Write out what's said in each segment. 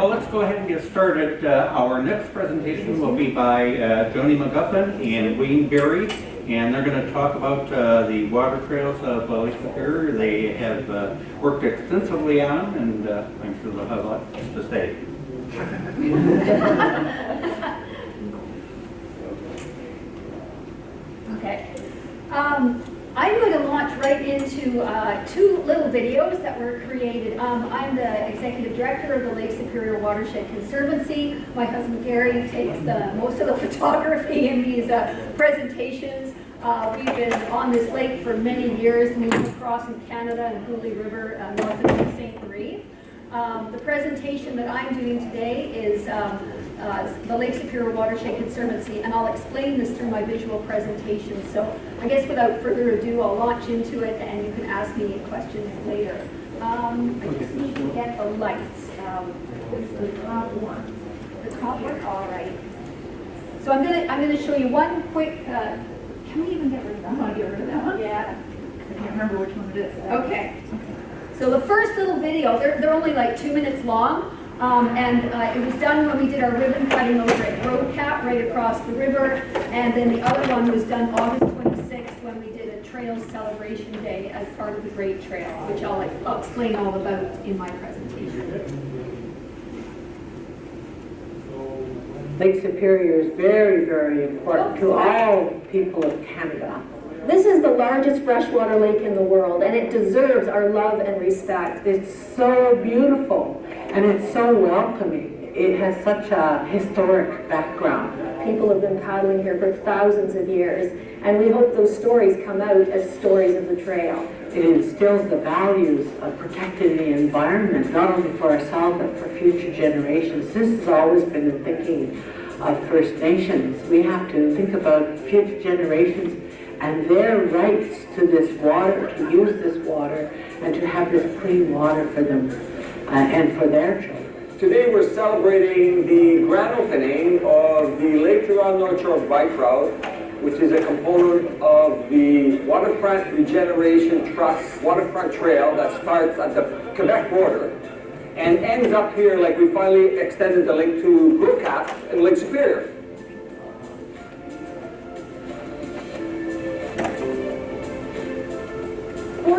Well, let's go ahead and get started. Our next presentation will be by Joanie McGuffin and Wayne Berry, and they're going to talk about the water trails of Lake Superior. They have worked extensively on, and I'm sure they'll have lots to say. Okay. I'm going to launch right into two little videos that were created. I'm the executive director of the Lake Superior Watershed Conservancy. My husband Gary takes most of the photography in these presentations. We've been on this lake for many years, moving across in Canada and Hooley River north of Lake St. Marie. The presentation that I'm doing today is the Lake Superior Watershed Conservancy, and I'll explain this through my visual presentation. So I guess without further ado, I'll launch into it and you can ask me questions later. I just need to get the lights. What's the top one? The top one? All right. So I'm gonna show you one quick, can we even get rid of that? You want to get rid of that one? Yeah. I can't remember which one it is. Okay. So the first little video, they're only like 2 minutes long, and it was done when we did our ribbon cutting over at Road Cap right across the river, and then the other one was done August 26th when we did a trail celebration day as part of the Great Trail, which I'll explain all about in my presentation. Lake Superior is very, very important to all people of Canada. This is the largest freshwater lake in the world, and it deserves our love and respect. It's so beautiful and it's so welcoming. It has such a historic background. People have been paddling here for thousands of years, and we hope those stories come out as stories of the trail. It instills the values of protecting the environment, not only for ourselves but for future generations. This has always been the thinking of First Nations. We have to think about future generations and their rights to this water, to use this water, and to have this clean water for them and for their children. Today we're celebrating the grand opening of the Lake Superior North Shore Bike Route, which is a component of the Waterfront Regeneration Trust Waterfront Trail that starts at the Quebec border and ends up here, like we finally extended the link to Road Cap in Lake Superior.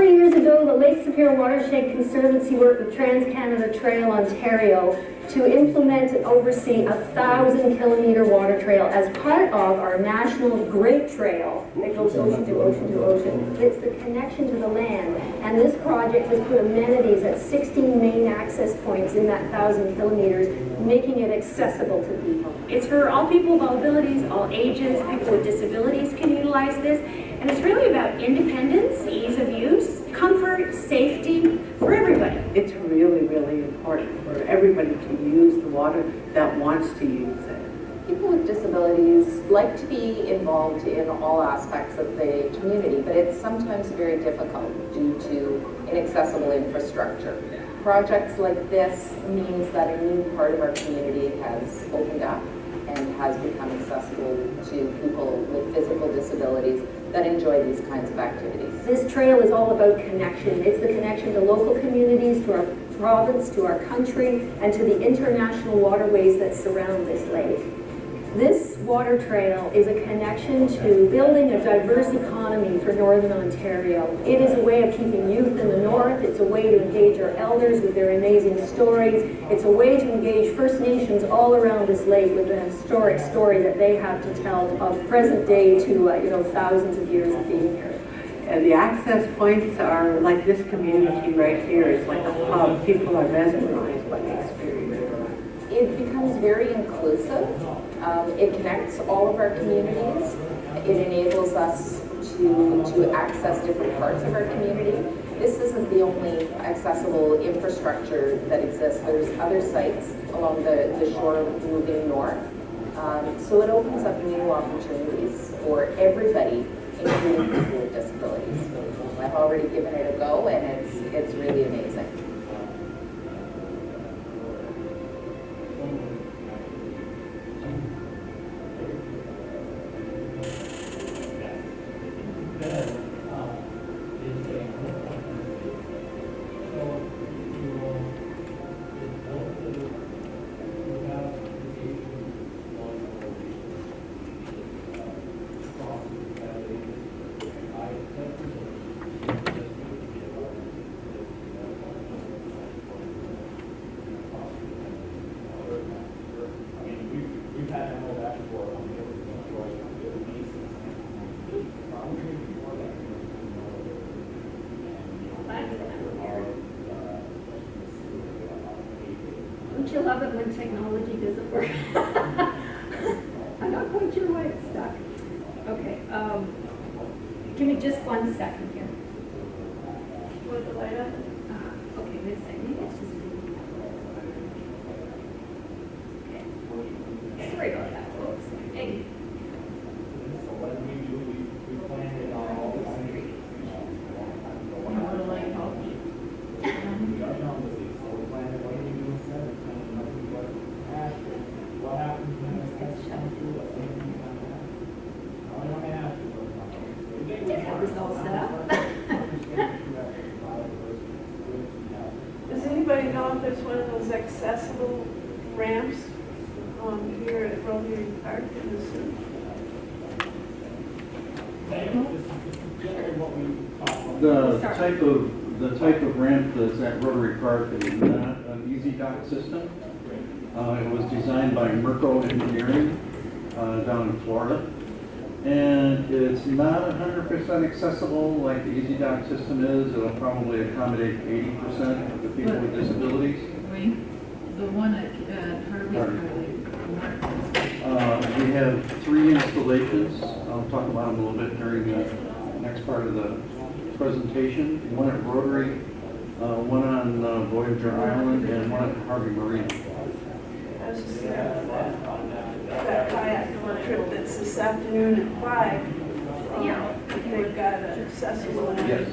Years ago, the Lake Superior Watershed Conservancy worked with Trans CanadaTrail Ontario to implement and oversee a 1,000-kilometer water trail as part of our national Great Trail that goes ocean to ocean to ocean. It's the connection to the land, and this project has put amenities at 16 main access points in that 1,000 kilometers, making it accessible to people. It's for all people with abilities, all ages, people with disabilities can utilize this, and it's really about independence, ease of use, comfort, safety for everybody. It's really, really important for everybody to use the water that wants to use it. People with disabilities like to be involved in all aspects of the community, but it's sometimes very difficult due to inaccessible infrastructure. Projects like this means that a new part of our community has opened up and has become accessible to people with physical disabilities that enjoy these kinds of activities. This trail is all about connection. It's the connection to local communities, to our province, to our country, and to the international waterways that surround this lake. This water trail is a connection to building a diverse economy for Northern Ontario. It is a way of keeping youth in the north. It's a way to engage our elders with their amazing stories. It's a way to engage First Nations all around this lake with the historic story that they have to tell of present day to thousands of years of being here. And the access points are like this community right here. It's like a hub. People are mesmerized by the experience. It becomes very inclusive. It connects all of our communities. It enables us to access different parts of our community. This isn't the only accessible infrastructure that exists. There's other sites along the shore moving north. So it opens up new opportunities for everybody, including people with disabilities. I've already given it a go, and it's really amazing. love it when technology doesn't work. I'm not quite sure why it's stuck. Okay, give me just 1 second here. With the light up? Okay, wait a second, maybe it's just. Okay, sorry about that, folks. Hey. This all set up. Does anybody know if there's one of those accessible ramps here at Rotary Park in the city? The type of ramp that's at Rotary Park is not an easy dock system. It was designed by Merco Engineering down in Florida. And it's not 100% accessible like the Easy Dock system is. It'll probably accommodate 80% of the people with disabilities. The one at Harvey. We have 3 installations. I'll talk about them a little bit during the next part of the presentation. One at Rotary, one on Voyager Island, and one at Harvey Marina. I was just there that kayak trip that's this afternoon at 5. They've got an accessible, and Yes.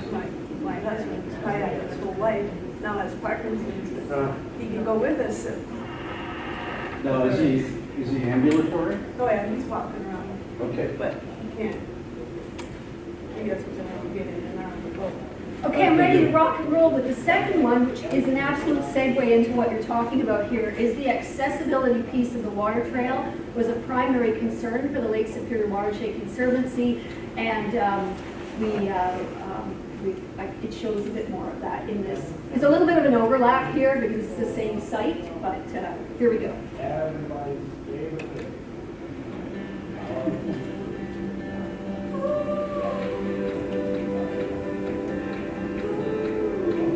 my husband's kayak, his whole life, now has Parkinson's. He can go with us. Now, is he ambulatory? Oh yeah, he's walking around, Okay. but he can't. He doesn't know how to get in and out of the boat. Okay, I'm ready to rock and roll with the second one, which is an absolute segue into what you're talking about here, is the accessibility piece of the water trail was a primary concern for the Lake Superior Watershed Conservancy, and it shows a bit more of that in this. There's a little bit of an overlap here because it's the same site, but here we go.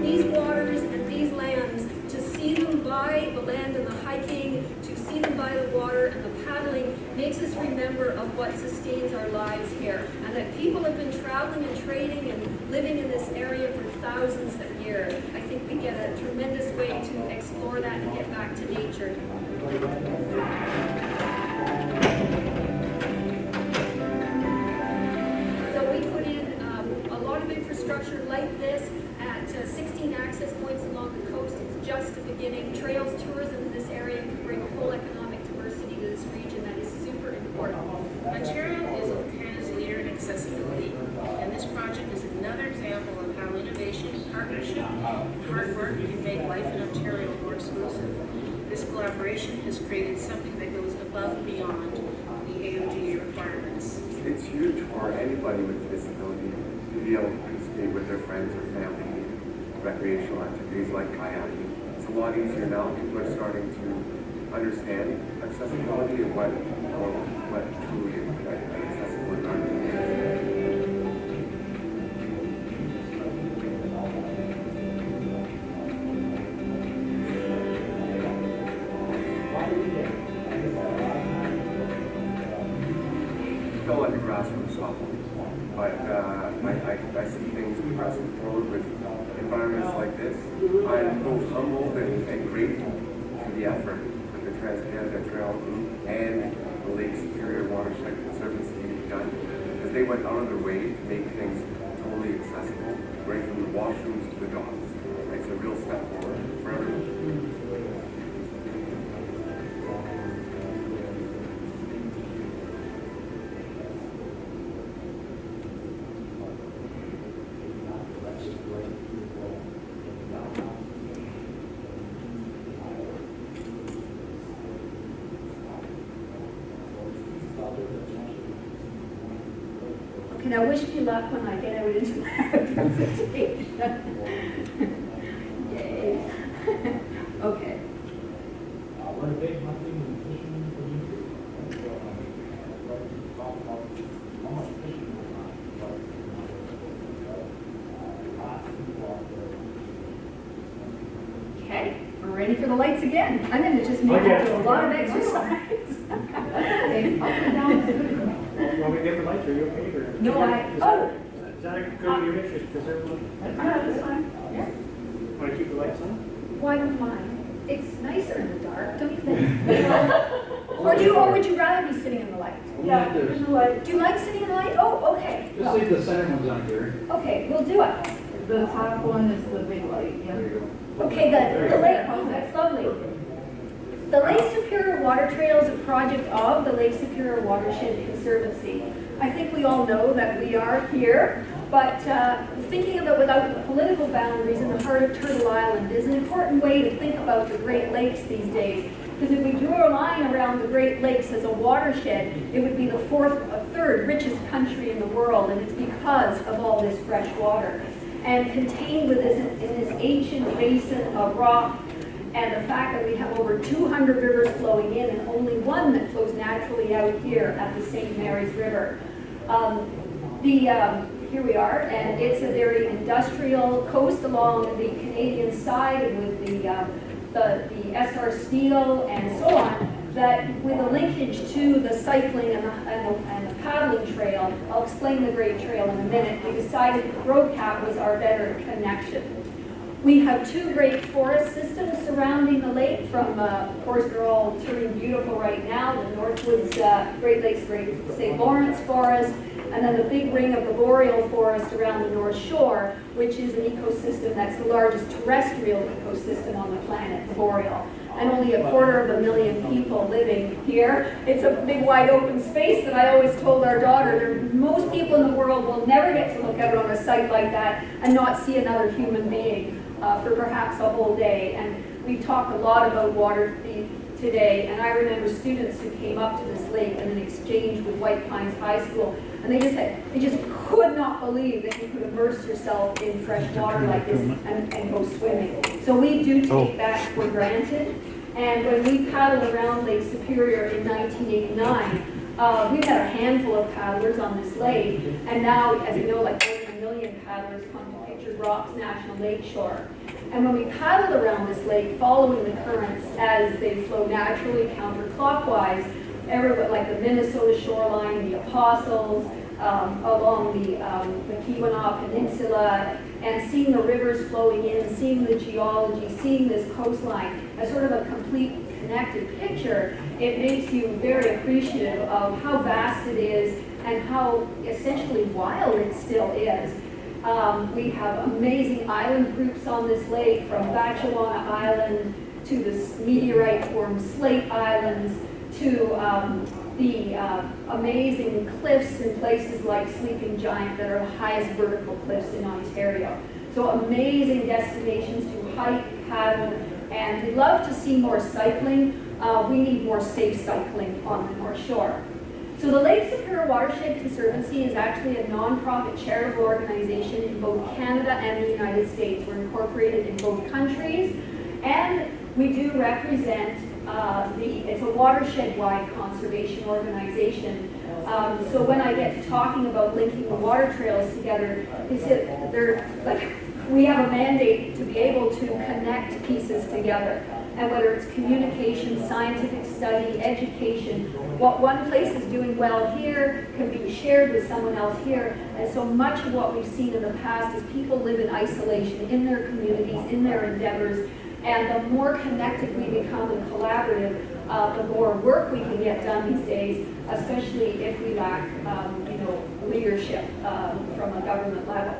These waters and these lands, to see them by the land and the hiking, to see them by the water and the paddling, makes us remember of what sustains our lives here, and that people have been traveling and trading and living in this area for thousands of years. I think we get a tremendous way to explore that and get back to nature. So we put in a lot of infrastructure like this at 16 access points along the coast. It's just the beginning. Trails tourism in this area can bring a whole economic diversity to this region that is super important. Ontario is Canada's leader in accessibility, and this project is another example of how innovation, partnership, and hard work can make life in Ontario more exclusive. This collaboration has created something that goes above and beyond the AODA requirements. It's huge for anybody with a disability to be able to participate with their friends or family in recreational activities like kayaking. It's a lot easier now. People are starting to understand accessibility and what truly an accessible environment is. Still like a grassroots level, but I see things progressing forward with environments like this. I'm both humbled and grateful for the effort that the Trans CanadaTrail group and the Lake Superior Watershed Conservancy have done, because they went out of their way to make things totally accessible, right from the washrooms to the docks. It's a real step forward for everyone. And I wish me luck when I get out into my presentation. Yay. Okay. Okay, we're ready for the lights again. I'm gonna just make it do a lot of exercise. Okay, up and down. You want me to get the lights, are you okay? Or No, is that a good your interest? Because everyone, that's fine. Yeah. want to keep the lights on? Why don't mind? It's nicer in the dark, don't you think? or would you rather be sitting in the light? Yeah, there's a light. Do you like sitting in the light? Oh, okay. Just leave the center ones on, Gary. Okay, we'll do it. The top one is the big light, yeah. There you go. Okay, the lake, oh, that's lovely. The Lake Superior Water Trail is a project of the Lake Superior Watershed Conservancy. I think we all know that we are here, but thinking of it without the political boundaries in the heart of Turtle Island is an important way to think about the Great Lakes these days. Because if we drew a line around the Great Lakes as a watershed, it would be the third richest country in the world, and it's because of all this fresh water. And contained within this ancient basin of rock, and the fact that we have over 200 rivers flowing in and only one that flows naturally out here at the St. Mary's River. Here we are, and it's a very industrial coast along the Canadian side with the SR steel and so on, that with a linkage to the cycling and the paddling trail. I'll explain the Great Trail in a minute. We decided Growcat was our better connection. We have two great forest systems surrounding the lake from, of course, they're all turning beautiful right now, the Northwoods Great Lakes St. Lawrence Forest, and then the big ring of the boreal forest around the North Shore, which is an ecosystem that's the largest terrestrial ecosystem on the planet, the boreal. And only 250,000 people living here. It's a big wide open space that I always told our daughter, most people in the world will never get to look out on a site like that and not see another human being for perhaps a whole day. And we've talked a lot about water today, and I remember students who came up to this lake in an exchange with White Pines High School, and they just could not believe that you could immerse yourself in fresh water like this and go swimming. So we do take that for granted. And when we paddled around Lake Superior in 1989, we had a handful of paddlers on this lake, and now, as you know, like over 1 million paddlers come to Pictured Rocks National Lakeshore. And when we paddled around this lake, following the currents as they flow naturally counterclockwise, everywhere like the Minnesota shoreline, the Apostles, along the Keweenaw Peninsula, and seeing the rivers flowing in, seeing the geology, seeing this coastline as sort of a complete connected picture, it makes you very appreciative of how vast it is and how essentially wild it still is. We have amazing island groups on this lake, from Batchewana Island to the meteorite-formed Slate Islands to the amazing cliffs in places like Sleeping Giant that are the highest vertical cliffs in Ontario. So amazing destinations to hike, paddle, and we'd love to see more cycling. We need more safe cycling on the North Shore. So the Lake Superior Watershed Conservancy is actually a non-profit charitable organization in both Canada and the United States. We're incorporated in both countries, and we do represent it's a watershed-wide conservation organization. So when I get to talking about linking the water trails together, we have a mandate to be able to connect pieces together. And whether it's communication, scientific study, education, what one place is doing well here can be shared with someone else here. And so much of what we've seen in the past is people live in isolation in their communities, in their endeavors. And the more connected we become and collaborative, the more work we can get done these days, especially if we lack, leadership from a government level.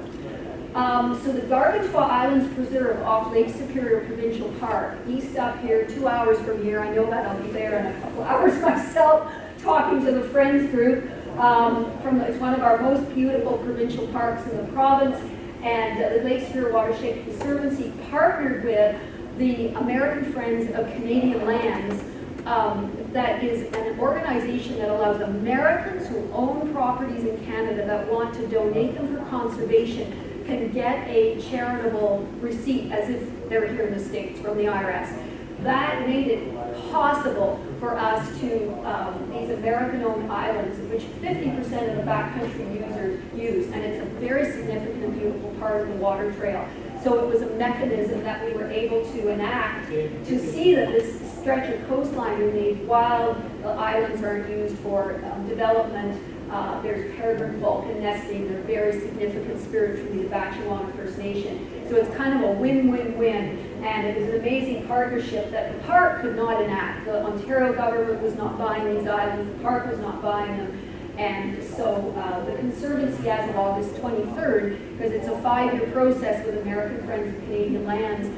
So the Gargantua Islands Preserve off Lake Superior Provincial Park, east up here, 2 hours from here. I know that I'll be there in a couple hours myself, talking to the Friends group. It's one of our most beautiful provincial parks in the province, and the Lake Superior Watershed Conservancy partnered with the American Friends of Canadian Lands. That is an organization that allows Americans who own properties in Canada that want to donate them for conservation can get a charitable receipt as if they're here in the States from the IRS. That made it possible for us to, these American-owned islands, which 50% of the backcountry users use, and it's a very significant and beautiful part of the water trail. So it was a mechanism that we were able to enact to see that this stretch of coastline remained wild. The islands aren't used for development. There's peregrine falcon nesting. They're very significant spiritually to Batchewana First Nation. So it's kind of a win-win-win. And it was an amazing partnership that the park could not enact. The Ontario government was not buying these islands. The park was not buying them. And so the Conservancy, as of August 23rd, because it's a 5-year process with American Friends of Canadian Lands,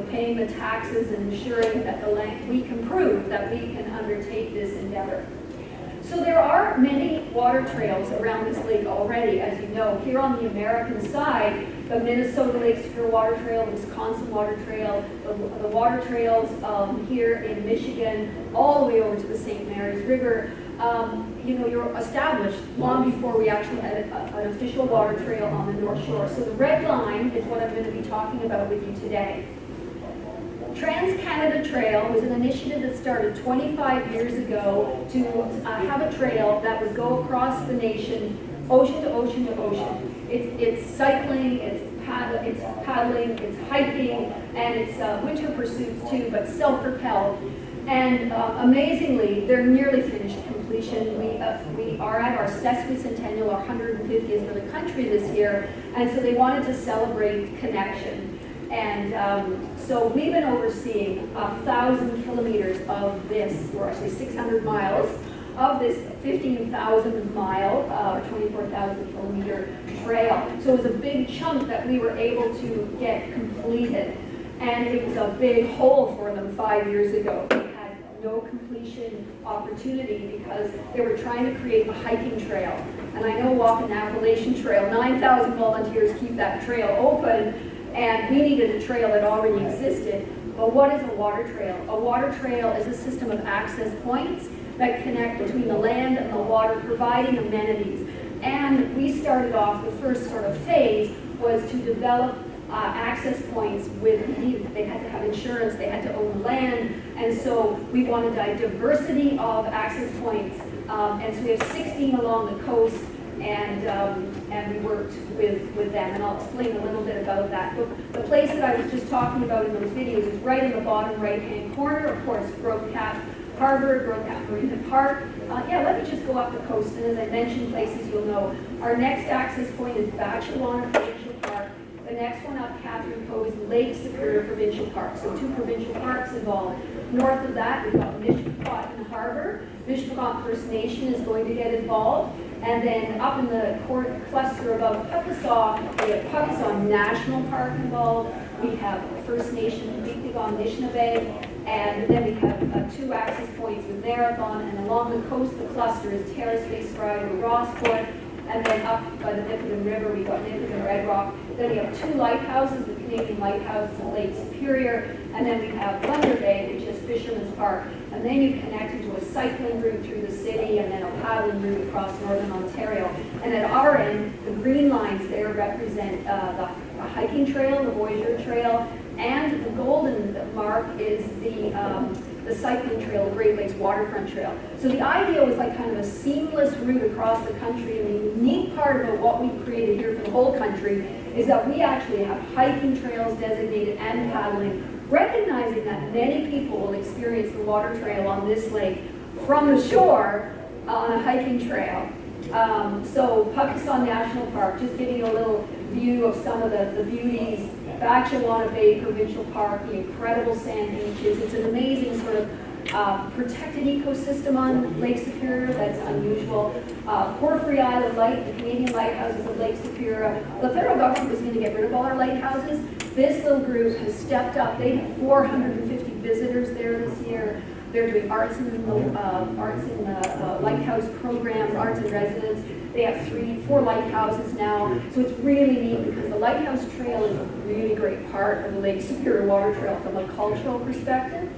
paying the taxes and ensuring that the land, we can prove that we can undertake this endeavor. So there are many water trails around this lake already, as you know. Here on the American side, the Minnesota Lake Superior Water Trail, the Wisconsin Water Trail, the water trails here in Michigan, all the way over to the St. Mary's River, you're established long before we actually had an official water trail on the North Shore. So the red line is what I'm going to be talking about with you today. Trans CanadaTrail was an initiative that started 25 years ago to have a trail that would go across the nation, ocean to ocean to ocean. It's cycling, it's paddling, it's hiking, and it's winter pursuits too, but self-propelled. And amazingly, they're nearly finished completion. We are at our sesquicentennial, our 150th for the country this year, and so they wanted to celebrate connection. And so we've been overseeing 1,000 kilometers of this, or actually 600 miles, of this 15,000 mile, 24,000 kilometer trail. So it was a big chunk that we were able to get completed. And it was a big hole for them 5 years ago. They had no completion opportunity because they were trying to create a hiking trail. And I know walking the Appalachian Trail, 9,000 volunteers keep that trail open, and we needed a trail that already existed. But what is a water trail? A water trail is a system of access points that connect between the land and the water, providing amenities. And we started off, the first sort of phase was to develop access points with, they had to have insurance, they had to own land, and so we wanted a diversity of access points. And so we have 16 along the coast, and we worked with them, and I'll explain a little bit about that. The place that I was just talking about in those videos is right in the bottom right-hand corner, of course, Grove Cap Harbor, Grove Cap Marina Park. Let me just go up the coast, and as I mentioned places you'll know. Our next access point is Batchewana Provincial Park. The next one up Catherine Cove is Lake Superior Provincial Park, so 2 provincial parks involved. North of that, we've got Mishpachot in the harbor. Mishpachot First Nation is going to get involved. And then up in the cluster above Puckasaw, we have Puckasaw National Park involved. We have First Nation Bigdigon Anishinaabe, and then we have 2 access points with Marathon, and along the coast, the cluster is Terrace Bay Strider, Rosswood, and then up by the Nipigon River, we got Nipigon Red Rock. Then we have 2 lighthouses, the Canadian lighthouses of Lake Superior, and then we have Thunder Bay, which is Fisherman's Park. And then you connect into a cycling route through the city, and then a paddling route across northern Ontario. And at our end, the green lines there represent the hiking trail, the Voyageur Trail, and the golden mark is the cycling trail, the Great Lakes Waterfront Trail. So the idea was like kind of a seamless route across the country, and the unique part about what we've created here for the whole country is that we actually have hiking trails designated and paddling, recognizing that many people will experience the water trail on this lake from the shore on a hiking trail. So Puckasaw National Park, just giving you a little view of some of the beauties. Batchewana Bay Provincial Park, the incredible sand beaches. It's an amazing sort of protected ecosystem on Lake Superior that's unusual. Porphyry Island Light, the Canadian lighthouses of Lake Superior. The federal government was going to get rid of all our lighthouses. This little group has stepped up. They have 450 visitors there this year. They're doing arts in the lighthouse program, arts in residence. They have 4 lighthouses now. So it's really neat because the Lighthouse Trail is a really great part of the Lake Superior Water Trail from a cultural perspective.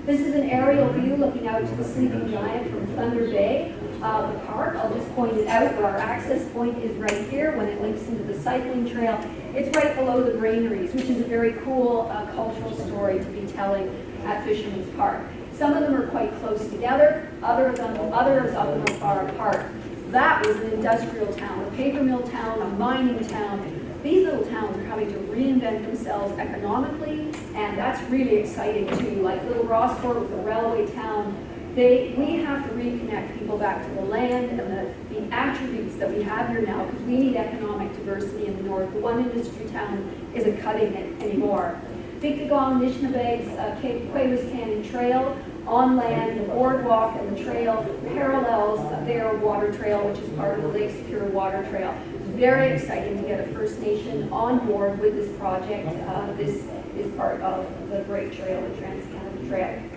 This is an aerial view looking out to the Sleeping Giant from Thunder Bay. The park, I'll just point it out where our access point is right here when it links into the cycling trail. It's right below the granaries, which is a very cool cultural story to be telling at Fisherman's Park. Some of them are quite close together, others of them are far apart. That was an industrial town, a paper mill town, a mining town. these little towns are having to reinvent themselves economically, and that's really exciting too. Like Little Rossford was a railway town. We have to reconnect people back to the land and the attributes that we have here now, because we need economic diversity in the north. The one industry town isn't cutting it anymore. Big-Dagong, Nishnabeg's Quaywas Canyon Trail, on land, the boardwalk and the trail parallels their water trail, which is part of the Lake Superior Water Trail. Very exciting to get a First Nation on board with this project. This is part of the great trail, the Trans CanadaTrail.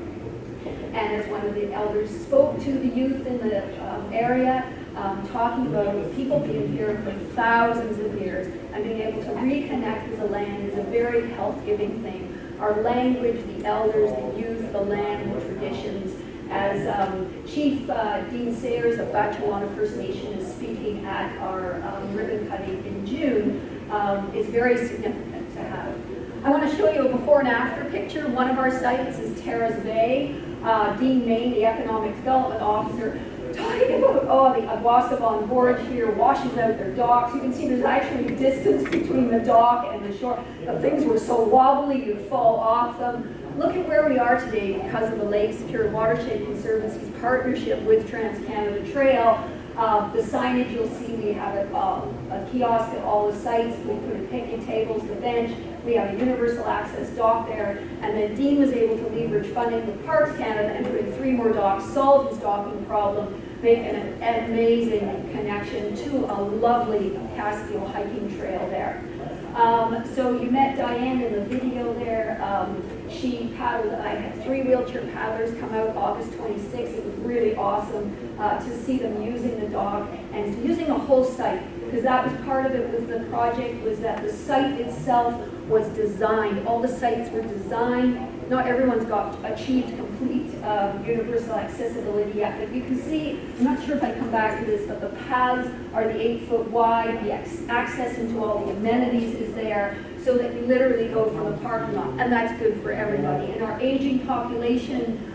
And as one of the elders spoke to the youth in the area, talking about people being here for thousands of years and being able to reconnect with the land is a very health-giving thing. Our language, the elders, the youth, the land, the traditions. As Chief Dean Sayers of Batchewana First Nation is speaking at our ribbon cutting in June, is very significant to have. I want to show you a before and after picture. One of our sites is Terrace Bay. Dean Main, the Economic Development Officer, talking about, the Awasaban Gorge here washes out their docks. You can see there's actually distance between the dock and the shore. The things were so wobbly you'd fall off them. Look at where we are today because of the Lake Superior Watershed Conservancy's partnership with Trans CanadaTrail. The signage you'll see, we have a kiosk at all the sites. We put in picnic tables, the bench. We have a universal access dock there. And then Dean was able to leverage funding with Parks Canada and put in 3 more docks, solve his docking problem, make an amazing connection to a lovely Castile hiking trail there. So you met Diane in the video there. She paddled, I had 3 wheelchair paddlers come out August 26th. It was really awesome to see them using the dock and using a whole site, because that was part of it with the project, was that the site itself was designed. All the sites were designed. Not everyone's achieved complete universal accessibility yet, but you can see, I'm not sure if I come back to this, but the paths are the 8 foot wide, the access into all the amenities is there, so that you literally go from the parking lot, and that's good for everybody. And our aging population,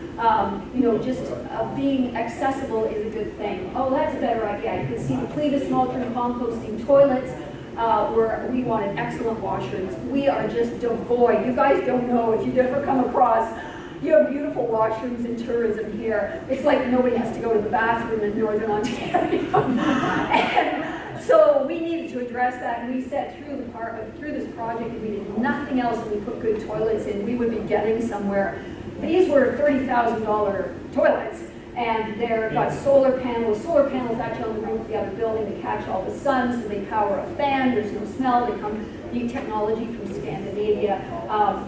just being accessible is a good thing. Oh, that's a better idea. You can see the Clevis Multrum composting toilets, where we wanted excellent washrooms. We are just devoid. You guys don't know if you've ever come across, you have beautiful washrooms in tourism here. It's like nobody has to go to the bathroom in Northern Ontario. And so we needed to address that, and we said through this project, if we did nothing else and we put good toilets in, we would be getting somewhere. These were $30,000 toilets. And they've got solar panels actually on the roof of the other building to catch all the sun, so they power a fan, there's no smell, they come new technology from Scandinavia.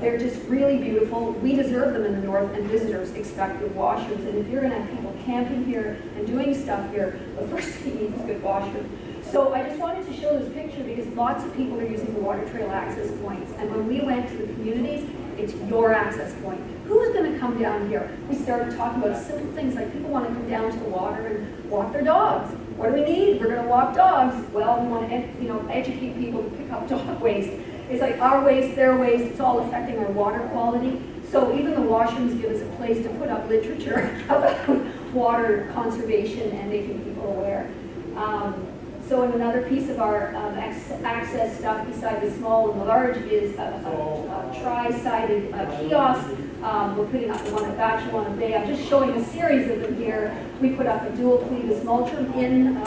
They're just really beautiful. We deserve them in the north, and visitors expect good washrooms. And if you're gonna have people camping here and doing stuff here, the first thing you need is a good washroom. So I just wanted to show this picture because lots of people are using the water trail access points. And when we went to the communities, it's your access point. Who's going to come down here? We started talking about simple things like people want to come down to the water and walk their dogs. What do we need? We're going to walk dogs. Well, we want to educate people to pick up dog waste. It's like our waste, their waste, it's all affecting our water quality. So even the washrooms give us a place to put up literature about water conservation and making people aware. So in another piece of our access stuff beside the small and the large is a tri-sided kiosk. We're putting up the one at Batchewana Bay. I'm just showing a series of them here. We put up a dual Clevis Multrum in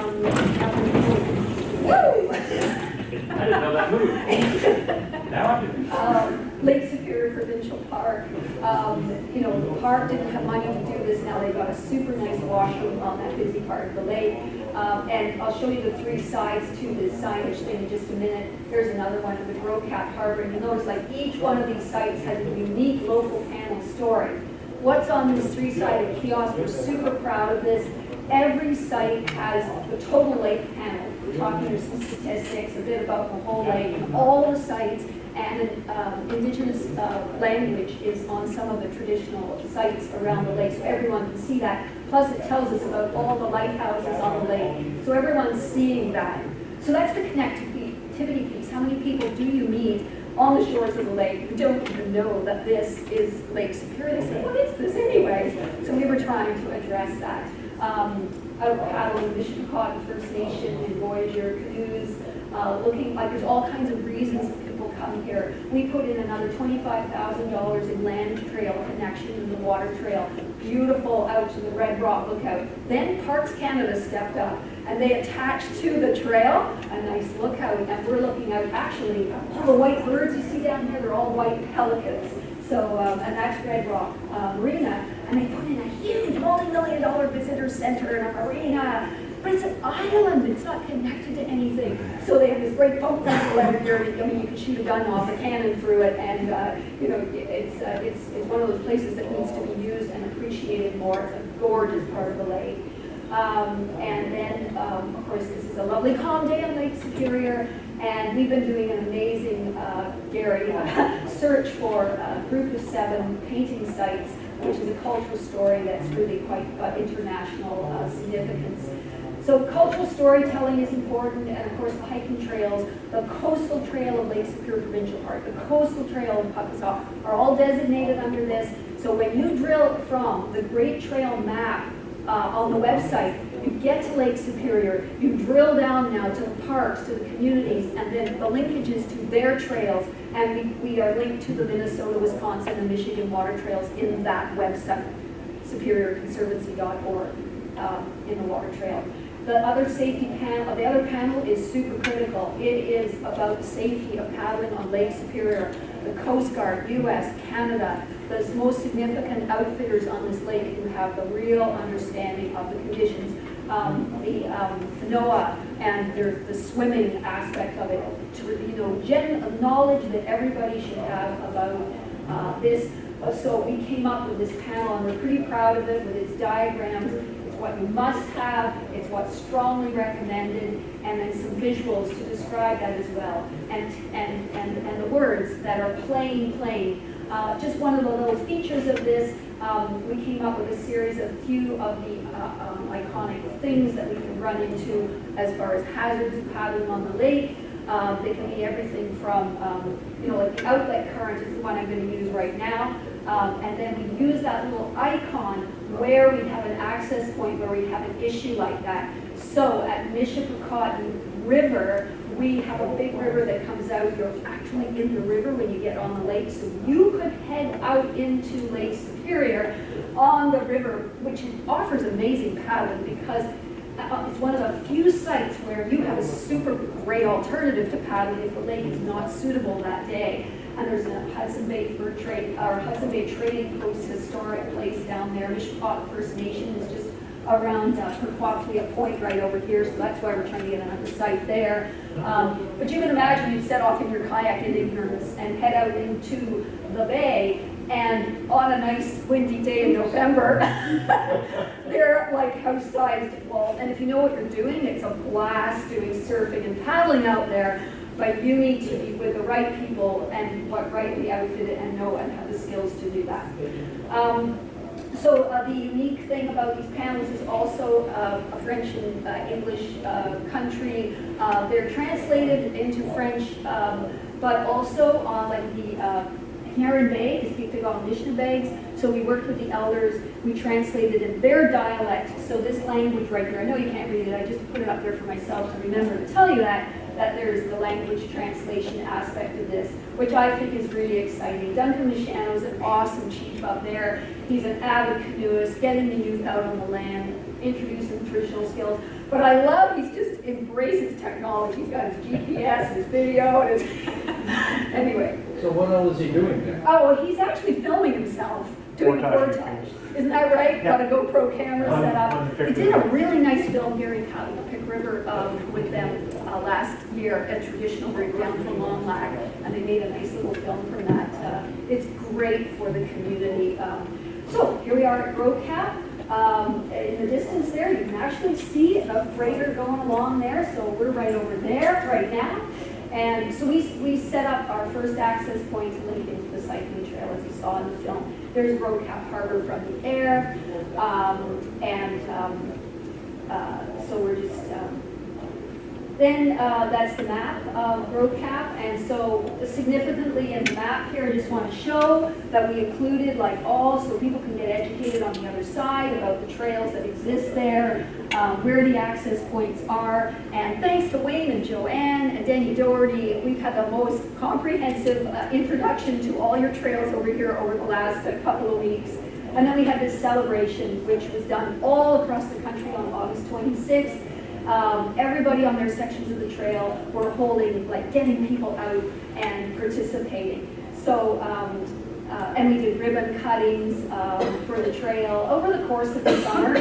I didn't know that moved. Now I do. Lake Superior Provincial Park. The park didn't have money to do this. Now they've got a super nice washroom on that busy part of the lake. And I'll show you the 3 sides to this signage thing in just a minute. There's another one with Rocap Harbor. And you notice like each one of these sites has a unique local panel story. What's on this 3-sided kiosk? We're super proud of this. Every site has the total lake panel. We're talking about some statistics, a bit about the whole lake, and all the sites, and Indigenous language is on some of the traditional sites around the lake, so everyone can see that. Plus it tells us about all the lighthouses on the lake, so everyone's seeing that. So that's the connectivity piece. How many people do you meet on the shores of the lake who don't even know that this is Lake Superior? They say, what is this anyways? So we were trying to address that. Out paddling Mishpicot First Nation and Voyager canoes. looking like there's all kinds of reasons that people come here. We put in another $25,000 in land trail connection in the water trail. Beautiful out to the Red Rock lookout. Then Parks Canada stepped up and they attached to the trail a nice lookout, and we're looking out actually all the white birds you see down here, they're all white pelicans. So, and that's Red Rock Marina, and they put in a huge multi-million-dollar visitor center and a marina, but it's an island, it's not connected to anything. So they have this great boat rental every year. I mean, you can shoot a gun off a cannon through it, and you know, it's one of those places that needs to be used and appreciated more. It's a gorgeous part of the lake. And then, of course, this is a lovely calm day on Lake Superior, and we've been doing an amazing, Gary, search for a group of 7 painting sites, which is a cultural story that's really quite international significance. So cultural storytelling is important, and of course the hiking trails, the coastal trail of Lake Superior Provincial Park, the coastal trail of Puckasaw are all designated under this. So when you drill from the Great Trail map on the website, you get to Lake Superior, you drill down now to the parks, to the communities, and then the linkages to their trails, and we are linked to the Minnesota, Wisconsin, and Michigan water trails in that website, superiorconservancy.org, in the water trail. The other safety panel, the other panel is super critical. It is about the safety of paddling on Lake Superior. The Coast Guard, US, Canada, the most significant outfitters on this lake who have the real understanding of the conditions. The NOAA and the swimming aspect of it, to, knowledge that everybody should have about this. So we came up with this panel, and we're pretty proud of it with its diagrams. It's what you must have, it's what's strongly recommended, and then some visuals to describe that as well. And the words that are plain. Just one of the little features of this, we came up with a series of few of the iconic things that we can run into as far as hazards of paddling on the lake. They can be everything from, like the outlet current is the one I'm going to use right now. And then we use that little icon where we have an access point where we have an issue like that. So at Mishappocaton River, we have a big river that comes out. You're actually in the river when you get on the lake. So you could head out into Lake Superior on the river, which offers amazing paddling because it's one of the few sites where you have a super great alternative to paddling if the lake is not suitable that day. And there's a Hudson Bay Hudson Bay Trading Post historic place down there. Mishpot First Nation is just around Perquaquia Point right over here, so that's why we're trying to get another site there. But you can imagine you'd set off in your kayak in ignorance and head out into the bay, and on a nice windy day in November, they're like house-sized walls. And if you know what you're doing, it's a blast doing surfing and paddling out there, but you need to be with the right people and rightly outfitted and know and have the skills to do that. So the unique thing about these panels is also a French and English country. They're translated into French, but also on like the Heron Bay is Pictagon-Nishnabeg. So we worked with the elders, we translated in their dialect. So this language right here, I know you can't read it, I just put it up there for myself to remember to tell you that there's the language translation aspect of this, which I think is really exciting. Duncan Michano is an awesome chief up there. He's an avid canoeist, getting the youth out on the land, introducing traditional skills. But I love, he's just embraces technology. He's got his GPS, his video, and his anyway. So what all is he doing there? Oh, well, he's actually filming himself doing portage. Isn't that right? Yeah. Got a GoPro camera set up. He did a really nice film here in Pick River with them last year at Traditional Break down to Long Lag, and they made a nice little film from that. It's great for the community. So here we are at Grocap. In the distance there, you can actually see a freighter going along there. So we're right over there right now. And so we set up our first access point to link into the cycling trail, as you saw in the film. There's Grocap Harbor from the air, so we're just Then that's the map of road cap, and so significantly in the map here, I just want to show that we included like all, so people can get educated on the other side about the trails that exist there, where the access points are, and thanks to Wayne and Joanne and Danny Doherty, we've had the most comprehensive introduction to all your trails over here over the last couple of weeks. And then we had this celebration, which was done all across the country on August 26th. Everybody on their sections of the trail were holding, like getting people out and participating. So, and we did ribbon cuttings for the trail over the course of the summer.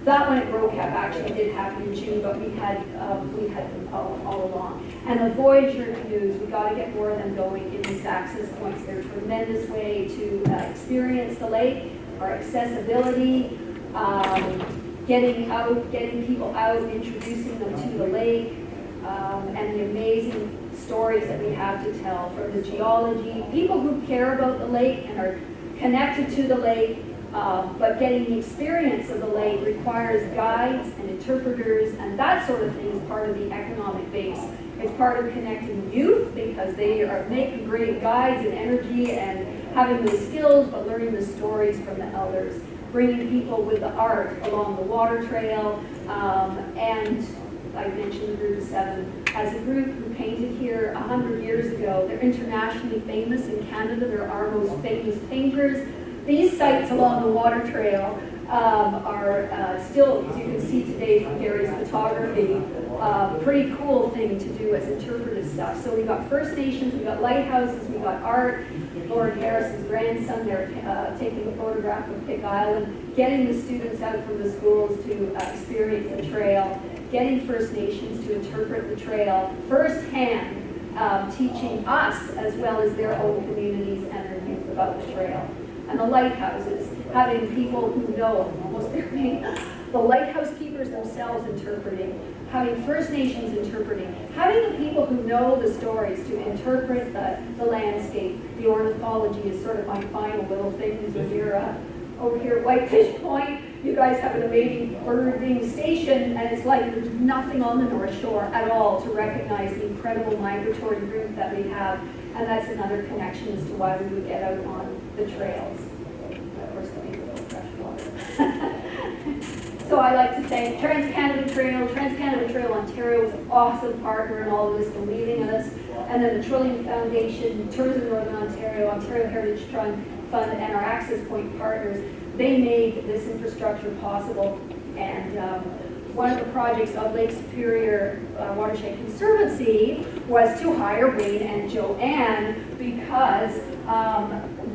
That one at RoCap actually did happen in June, but we had them all along. And the Voyager canoes, we got to get more of them going in these access points. They're a tremendous way to experience the lake, our accessibility, getting people out, introducing them to the lake, and the amazing stories that we have to tell from the geology, people who care about the lake and are connected to the lake, but getting the experience of the lake requires guides and interpreters, and that sort of thing is part of the economic base. It's part of connecting youth because they are making great guides and energy and having the skills, but learning the stories from the elders. Bringing people with the art along the water trail, and I mentioned the Group of Seven as a group who painted here 100 years ago. They're internationally famous in Canada. They're our most famous painters. These sites along the water trail are still, as you can see today from Gary's photography, pretty cool thing to do as interpretive stuff. So we got First Nations, we got lighthouses, we got art. Lord Harris's grandson there taking a photograph of Pick Island, getting the students out from the schools to experience the trail, getting First Nations to interpret the trail firsthand, teaching us as well as their own communities and their youth about the trail. And the lighthouses, having people who know almost their name, the lighthouse keepers themselves interpreting, having First Nations interpreting, having the people who know the stories to interpret the landscape. The ornithology is sort of my final little thing. When you're over here at Whitefish Point, you guys have an amazing birding station, and it's like there's nothing on the North Shore at all to recognize the incredible migratory route that we have, and that's another connection as to why we would get out on the trails. Of course, the beautiful freshwater. So I like to thank Trans CanadaTrail. Trans CanadaTrail Ontario was an awesome partner in all of this, believing in us. And then the Trillium Foundation, Tourism Northern Ontario, Ontario Heritage Fund, and our Access Point partners, they made this infrastructure possible. And one of the projects of Lake Superior Watershed Conservancy was to hire Wayne and Joanne because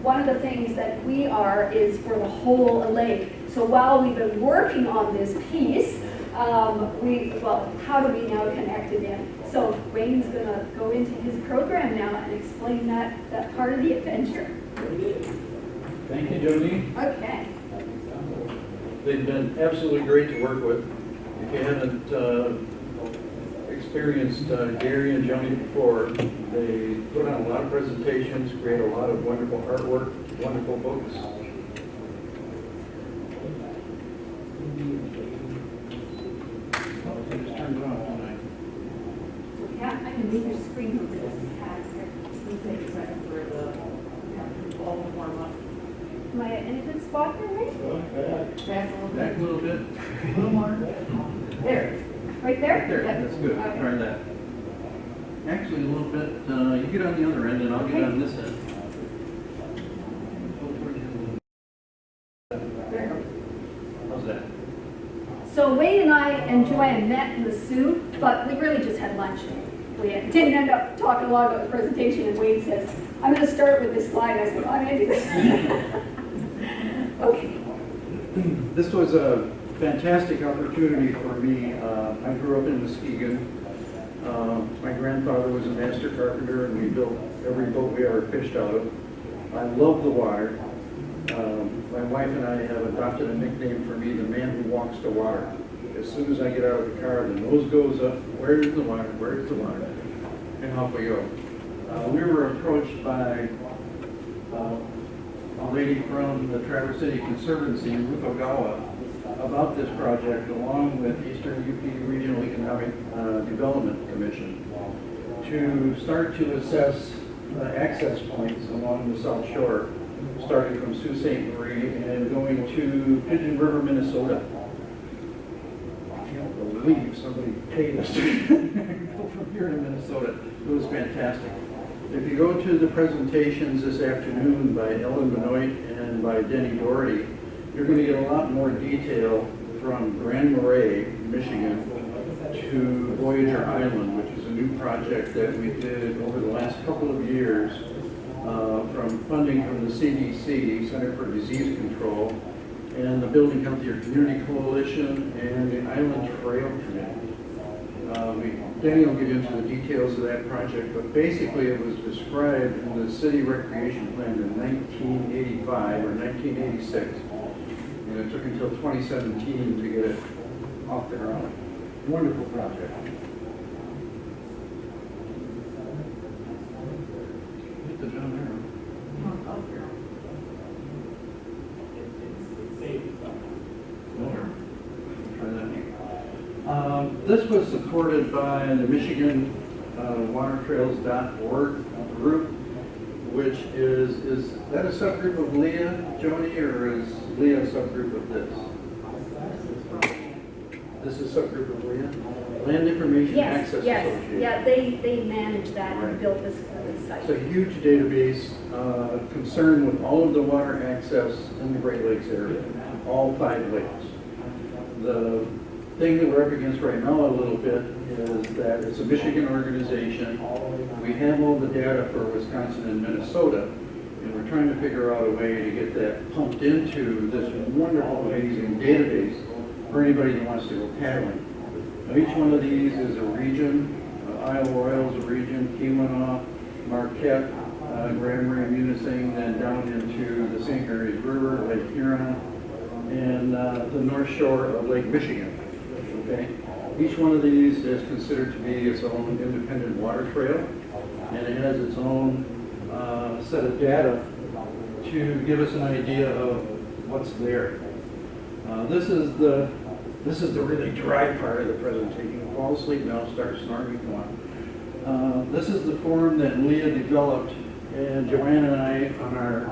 one of the things that we are is for the whole lake. So while we've been working on this piece, how do we now connect it in? So Wayne's going to go into his program now and explain that part of the adventure. Thank you, Joanie. Okay. They've been absolutely great to work with. If you haven't experienced Gary and Joanie before, they put on a lot of presentations, create a lot of wonderful artwork, wonderful books. Just turn it on tonight. Yeah, I can leave your screen over this pad here. Am I in a good spot here, right? Back a little bit. A little more. There. Right there? There, Yep. that's good. Okay. Try that. Actually, a little bit, you get on the other end and I'll get on this end. There. How's that? So Wayne and I and Joanne met in the Sioux, but we really just had lunch. We didn't end up talking a lot about the presentation, and Wayne says, I'm going to start with this slide. I said, I'm going to do this. Okay. This was a fantastic opportunity for me. I grew up in Muskegon. My grandfather was a master carpenter, and we built every boat we ever fished out of. I love the water. My wife and I have adopted a nickname for me, the man who walks the water. As soon as I get out of the car, the nose goes up, where's the water, where's the water? And off we go. We were approached by a lady from the Traverse City Conservancy, Ruth Ogawa, about this project along with Eastern UP Regional Economic Development Commission to start to assess access points along the South Shore, starting from Sault Ste. Marie and going to Pigeon River, Minnesota. I can't believe somebody paid us to go from here to Minnesota. It was fantastic. If you go to the presentations this afternoon by Ellen Benoit and by Denny Doherty, you're going to get a lot more detail from Grand Marais, Michigan, to Voyager Island, which is a new project that we did over the last couple of years from funding from the CDC, Center for Disease Control, and the Building Healthier Community Coalition, and the Island Trail Committee. Danny will get into the details of that project, but basically it was described in the city recreation plan in 1985 or 1986, and it took until 2017 to get it off the ground. Wonderful project. Hit the down arrow. Up here. Try that. This was supported by the Michigan watertrails.org group, which is that a subgroup of LEA, Joanie, or is LEA a subgroup of this? This is a subgroup of LEA? Land Information Access Association. Yeah, they manage that and built this site. It's a huge database concerned with all of the water access in the Great Lakes area, all 5 lakes. The thing that we're up against right now a little bit is that it's a Michigan organization. We have all the data for Wisconsin and Minnesota, and we're trying to figure out a way to get that pumped into this wonderful, amazing database for anybody that wants to go paddling. Now, each one of these is a region. Isle Royal is a region, Keweenaw, Marquette, Grand Marais, Munising, then down into the St. Mary's River, Lake Huron, and the North Shore of Lake Michigan. Okay? Each one of these is considered to be its own independent water trail, and it has its own set of data to give us an idea of what's there. This is the really dry part of the presentation. Fall asleep now, start snoring, come on. This is the form that Leah developed, and Joanne and I, on our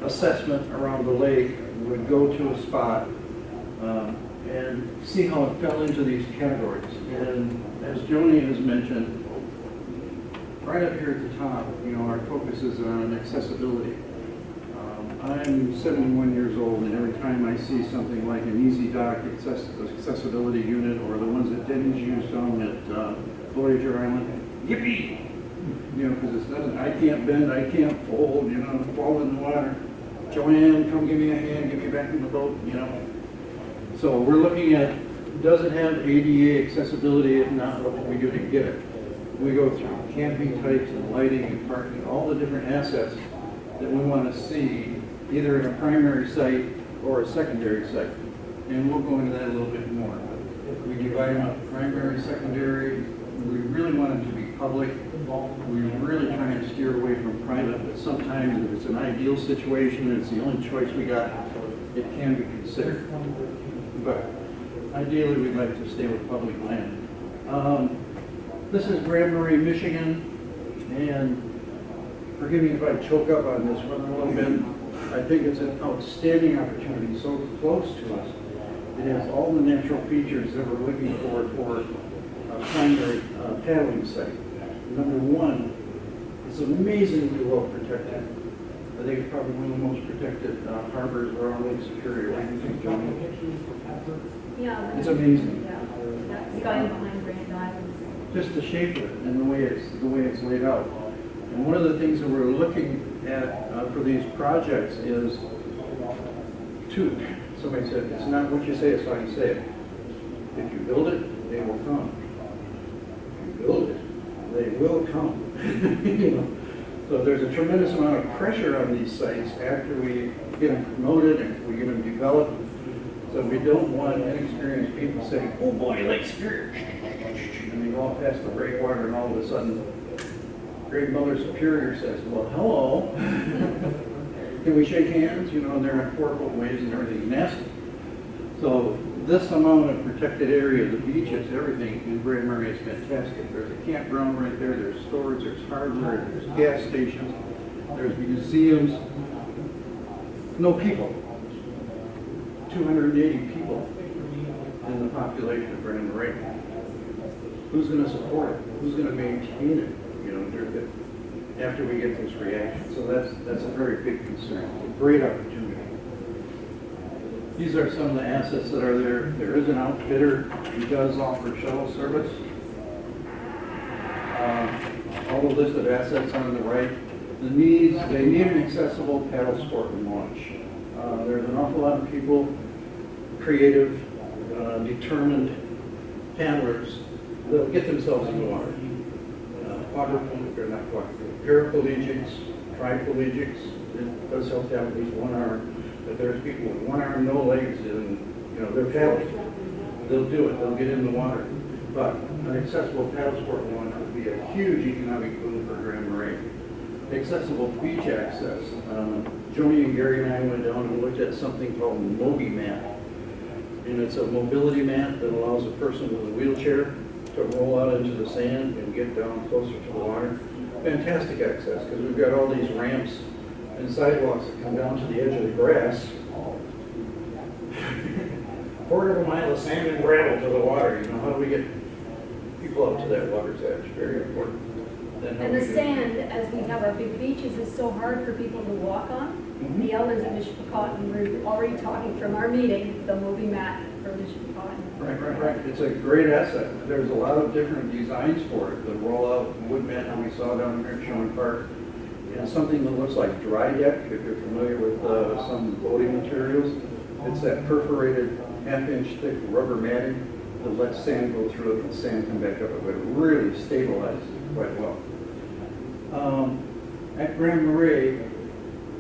assessment around the lake, would go to a spot and see how it fell into these categories. And as Joanie has mentioned, right up here at the top, our focus is on accessibility. I'm 71 years old, and every time I see something like an Easy Dock accessibility unit, or the ones that Denny's used on at Voyager Island, yippee! Because it doesn't, I can't bend, I can't fold, fall in the water. Joanne, come give me a hand, get me back in the boat, So we're looking at, does it have ADA accessibility? If not, what can we do to get it? We go through camping types and lighting and parking, all the different assets that we want to see, either in a primary site or a secondary site. And we'll go into that a little bit more. We divide them up, primary, secondary. We really want them to be public. We really try and steer away from private, but sometimes if it's an ideal situation and it's the only choice we got, it can be considered. But ideally, we'd like to stay with public land. This is Grand Marais, Michigan, and forgive me if I choke up on this one a little bit. I think it's an outstanding opportunity, so close to us. It has all the natural features that we're looking for a primary paddling site. Number one, it's amazingly well protected. I think it's probably one of the most protected harbors around Lake Superior. What do you think, Johnny? Yeah. It's amazing. Yeah. That's going behind Grand Island. Just the shape of it and the way it's laid out. And one of the things that we're looking at for these projects is somebody said, it's not what you say, it's how you say it. If you build it, they will come. If you build it, they will come. So there's a tremendous amount of pressure on these sites after we get them promoted and we get them developed. So we don't want inexperienced people saying, oh boy, Lake Superior. And they go off past the breakwater and all of a sudden, Great Mother Superior says, well, hello. Can we shake hands? And they're in 4-foot waves and everything's nasty. So So this amount of protected area, the beaches, everything in Grand Marais is fantastic. There's a campground right there, there's stores, there's hardware, there's gas stations, there's museums. No people. 280 people in the population of Grand Marais. Who's going to support it? Who's going to maintain it? You know, after we get this reaction. So that's a very big concern. It's a great opportunity. These are some of the assets that are there. There is an outfitter who does offer shuttle service. All the list of assets on the right. They need an accessible paddle sport and launch. There's an awful lot of people, creative, determined paddlers that'll get themselves in the water. Paraplegics, triplegics. It does help to have at least one arm. But there's people with one arm, no legs, and they're paddlers. They'll do it. They'll get in the water. But an accessible paddle sport launch would be a huge economic boom for Grand Marais. Accessible beach access. Joanie and Gary and I went down and looked at something called Mobi Mat. And it's a mobility mat that allows a person with a wheelchair to roll out into the sand and get down closer to the water. Fantastic access, because we've got all these ramps and sidewalks that come down to the edge of the grass. Quarter of a mile of sand and gravel to the water. How do we get people up to that water's edge? Very important. And the sand, as we have our big beaches, is so hard for people to walk on. The elders at Mishpacotton were already talking from our meeting, the Mobi Mat for Mishpacotton. Right. It's a great asset. There's a lot of different designs for it. The roll-out wood mat that we saw down here at Sherman Park. And something that looks like dry deck, if you're familiar with some boating materials. It's that perforated half-inch thick rubber matting that lets sand go through it and sand come back up. It really stabilizes it quite well. At Grand Marais,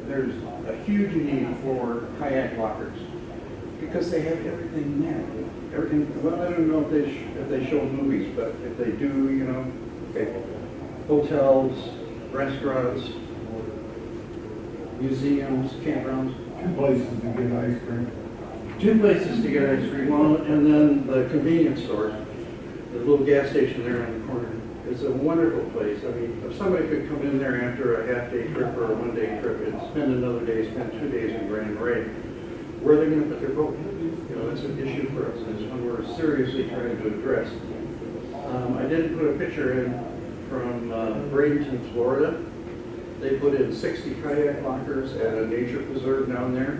there's a huge need for kayak lockers because they have everything there. Everything. Well, I don't know if they show movies, but if they do, okay, hotels, restaurants, museums, campgrounds. 2 places to get ice cream. 2 places to get ice cream, and then the convenience store, the little gas station there on the corner. It's a wonderful place. I mean, if somebody could come in there after a half-day trip or a one-day trip and spend another day, spend 2 days in Grand Marais, where are they going to put their boat? That's an issue for us, and it's one we're seriously trying to address. I did put a picture in from Bradenton, Florida. They put in 60 kayak lockers at a nature preserve down there.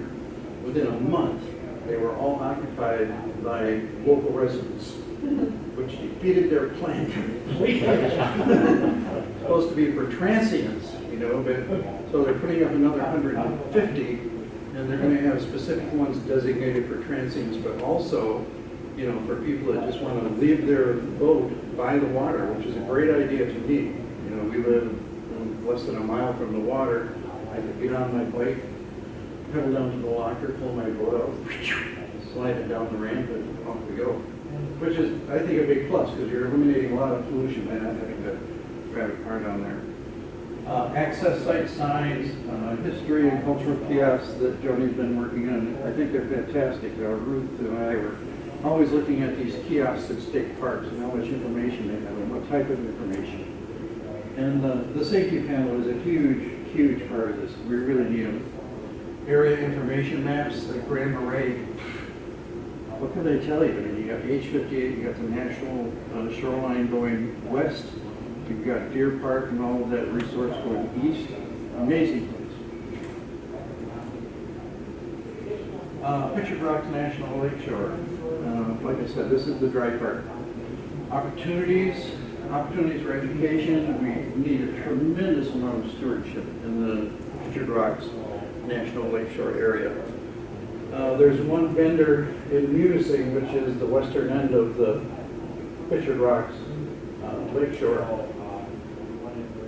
Within a month, they were all occupied by local residents, which defeated their plan completely. Supposed to be for transients, but so they're putting up another 150, and they're going to have specific ones designated for transients, but also, for people that just want to leave their boat by the water, which is a great idea to me. We live less than a mile from the water. I could get on my bike, pedal down to the locker, pull my boat out, slide it down the ramp, and off we go. Which is, I think, a big plus, because you're eliminating a lot of pollution by not having to drive a car down there. Access site signs, history and cultural kiosks that Joanie's been working on. I think they're fantastic. Ruth and I were always looking at these kiosks at state parks and how much information they have and what type of information. And the safety panel is a huge, huge part of this. We really need them. Area information maps, like Grand Marais. What can they tell you? I mean, you got H58, you got the national shoreline going west, you've got Deer Park and all of that resource going east. Amazing place. Pictured Rocks National Lakeshore. Like I said, this is the dry part. Opportunities for education. We need a tremendous amount of stewardship in the Pictured Rocks National Lakeshore area. There's one vendor in Munising, which is the western end of the Pictured Rocks Lakeshore.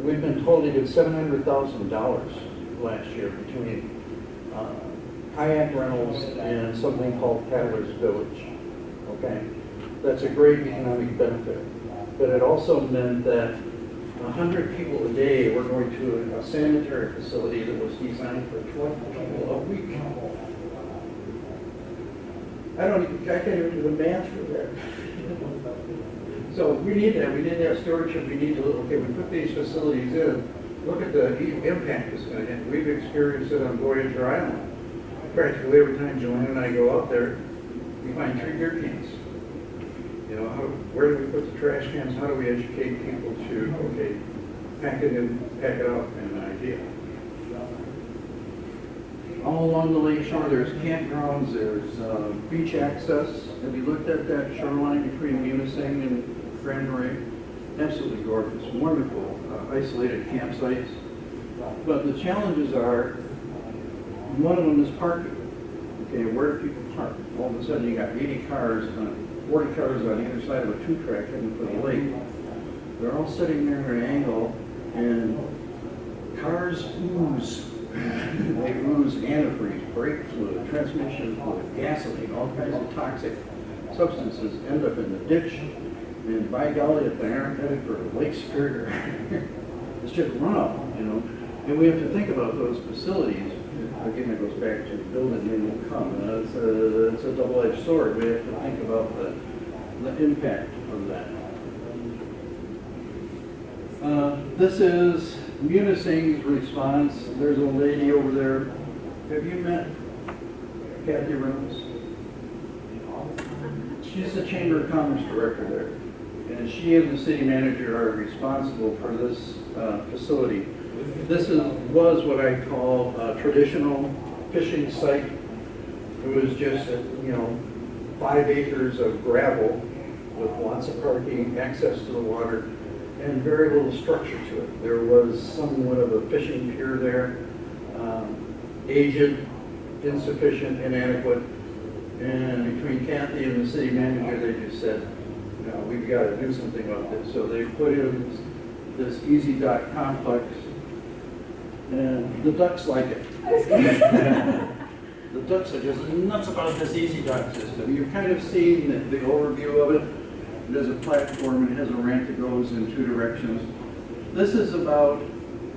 We've been told he did $700,000 last year between kayak rentals and something called Paddler's Village. Okay, that's a great economic benefit. But it also meant that 100 people a day were going to a sanitary facility that was designed for 12 people a week. I can't even do the math for that. So we need that, we need that stewardship, we need to, okay, we put these facilities in, look at the impact it's gonna have. We've experienced it on Voyager Island. Practically every time Joanne and I go out there, we find 3 beer cans. You know, where do we put the trash cans? How do we educate people to, okay, pack it in, pack it out, and an idea. All along the lake shore, there's campgrounds, there's beach access. Have you looked at that shoreline between Munising and Grand Marais? Absolutely gorgeous, wonderful, isolated campsites. But the challenges are, one of them is parking. Okay, where do people park? All of a sudden you got 80 cars, 40 cars on either side of a 2-track heading for the lake. They're all sitting there at an angle, and cars ooze. They ooze antifreeze, brake fluid, transmission fluid, gasoline, all kinds of toxic substances end up in the ditch. And by golly, if they aren't headed for Lake Superior, it's just runoff, you know. And we have to think about those facilities. Again, it goes back to build it and they will come. It's a double-edged sword. We have to think about the impact of that. This is Munising's response. There's a lady over there. Have you met Kathy Rose? She's the Chamber of Commerce director there. And she and the city manager are responsible for this facility. This was what I call a traditional fishing site. It was just, 5 acres of gravel with lots of parking, access to the water, and very little structure to it. There was somewhat of a fishing pier there, aged, insufficient, inadequate, and between Kathy and the city manager, they just said, we've got to do something about this. So they put in this easy dock complex, and the ducks like it. The ducks are just nuts about this easy dock system. You've kind of seen the overview of it. There's a platform, it has a ramp that goes in 2 directions. This is about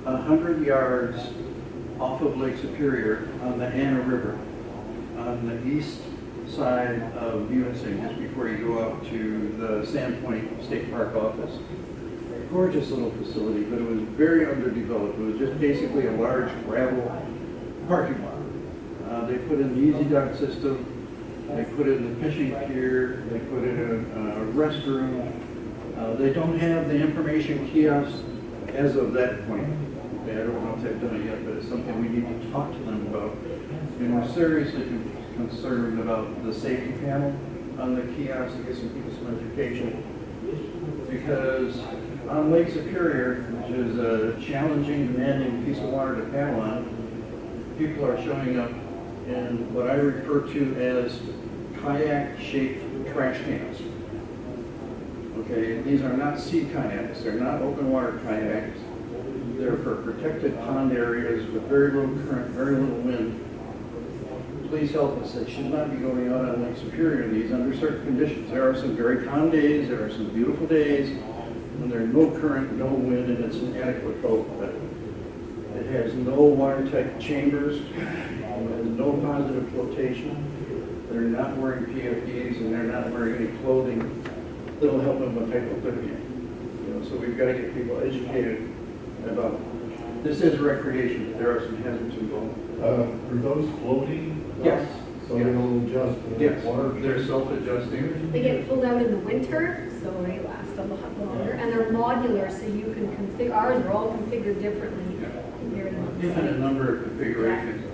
100 yards off of Lake Superior on the Anna River, on the east side of Munising, just before you go out to the Sandpoint State Park office. Gorgeous little facility, but it was very underdeveloped. It was just basically a large gravel parking lot. They put in the easy dock system, they put in the fishing pier, they put in a restroom. They don't have the information kiosk as of that point. Okay, I don't know if they've done it yet, but it's something we need to talk to them about. And we're seriously concerned about the safety panel on the kiosk to get some people some education. Because on Lake Superior, which is a challenging, demanding piece of water to paddle on, people are showing up in what I refer to as kayak-shaped trash cans. Okay, these are not sea kayaks, they're not open water kayaks. They're for protected pond areas with very little current, very little wind. Please help us. They should not be going out on Lake Superior in these under certain conditions. There are some very calm days, there are some beautiful days when there's no current, no wind, and it's an adequate boat. But it has no watertight chambers, it has no positive flotation. They're not wearing PFDs and they're not wearing any clothing that'll help them with hypothermia. So we've got to get people educated about this is recreation. There are some hazards involved. Are those floating? Yes. So they'll adjust to the Yes, water? they're self-adjusting. They get pulled out in the winter, so they last a lot longer, and they're modular, so you can configure, ours are all configured differently. Infinite number of configurations.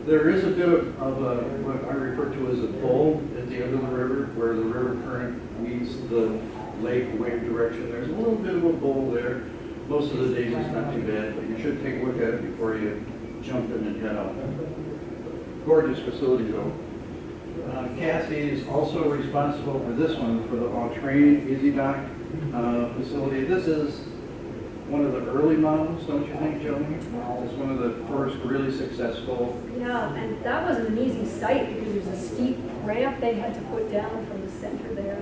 There is a bit of what I refer to as a bowl at the end of the river, where the river current meets the lake wave direction. There's a little bit of a bowl there. Most of the days it's not too bad, but you should take a look at it before you jump in and head out. Gorgeous facility though. Cassie is also responsible for this one, for the all-terrain Easy Dock facility. This is one of the early models, don't you think, Joanie? It's one of the first really successful. Yeah, and that wasn't an easy site because there's a steep ramp they had to put down from the center there.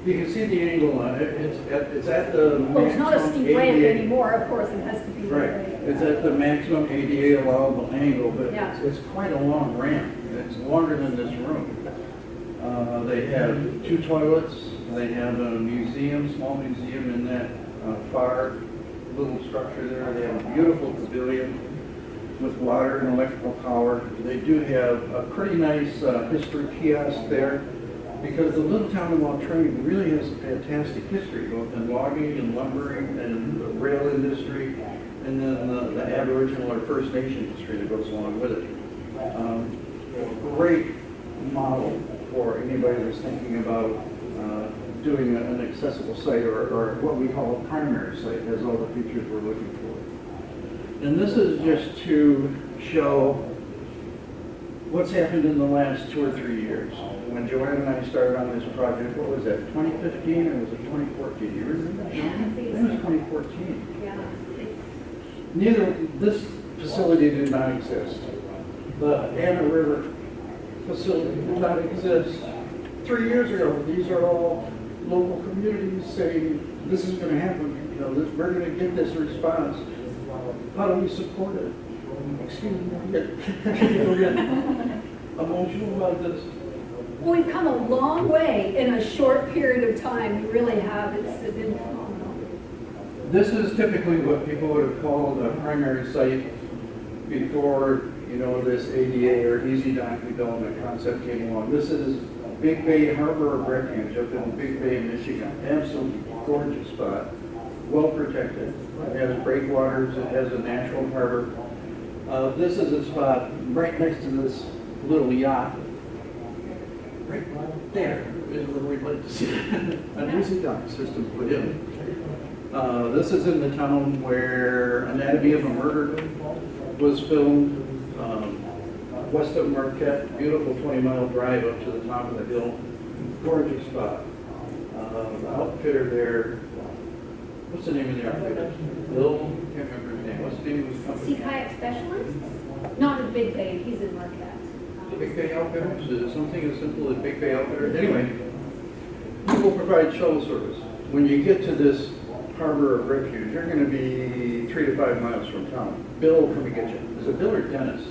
You can see the angle on it. It's at the Well, it's not a maximum steep ramp ADA. anymore, of course, it has to be. Right. It's at the maximum ADA allowable angle, but Yeah. it's quite a long ramp. It's longer than this room. They have 2 toilets. They have a museum, small museum in that far little structure there. They have a beautiful pavilion with water and electrical power. They do have a pretty nice history kiosk there, because the little town of Montreal really has a fantastic history, both in logging and lumbering and the rail industry, and then the Aboriginal or First Nation history that goes along with it. Great model for anybody that's thinking about doing an accessible site, or what we call a primary site, has all the features we're looking for. And this is just to show what's happened in the last 2 or 3 years. When Joanne and I started on this project, what was that, 2015 or was it 2014? You remember that? I think it was 2014. Yeah. This facility did not exist. The Anna River facility did not exist. 3 years ago, these are all local communities saying, this is going to happen, you know, we're going to get this response. How do we support it? Excuse me, I'm getting emotional about this. Well, we've come a long way in a short period of time. We really have. It's been phenomenal. This is typically what people would have called a primary site before, you know, this ADA or easy dock development concept came along. This is Big Bay Harbor of Refuge up in Big Bay, Michigan. Absolutely gorgeous spot, well protected. It has breakwaters, it has a natural harbor. This is a spot right next to this little yacht. Right there is where we'd like to see an easy dock system put in. This is in the town where Anatomy of a Murder was filmed. West of Marquette, beautiful 20-mile drive up to the top of the hill. Gorgeous spot. The outfitter there, what's the name of the outfitter? Bill, can't remember his name. What's the name of his company? Sea kayak specialist? Not in Big Bay, he's in Marquette. Big Bay Outfitters, is it something as simple as Big Bay Outfitters? Anyway, we will provide shuttle service. When you get to this harbor of refuge, you're going to be 3 to 5 miles from town. Bill will come and get you. Is it Bill or Dennis?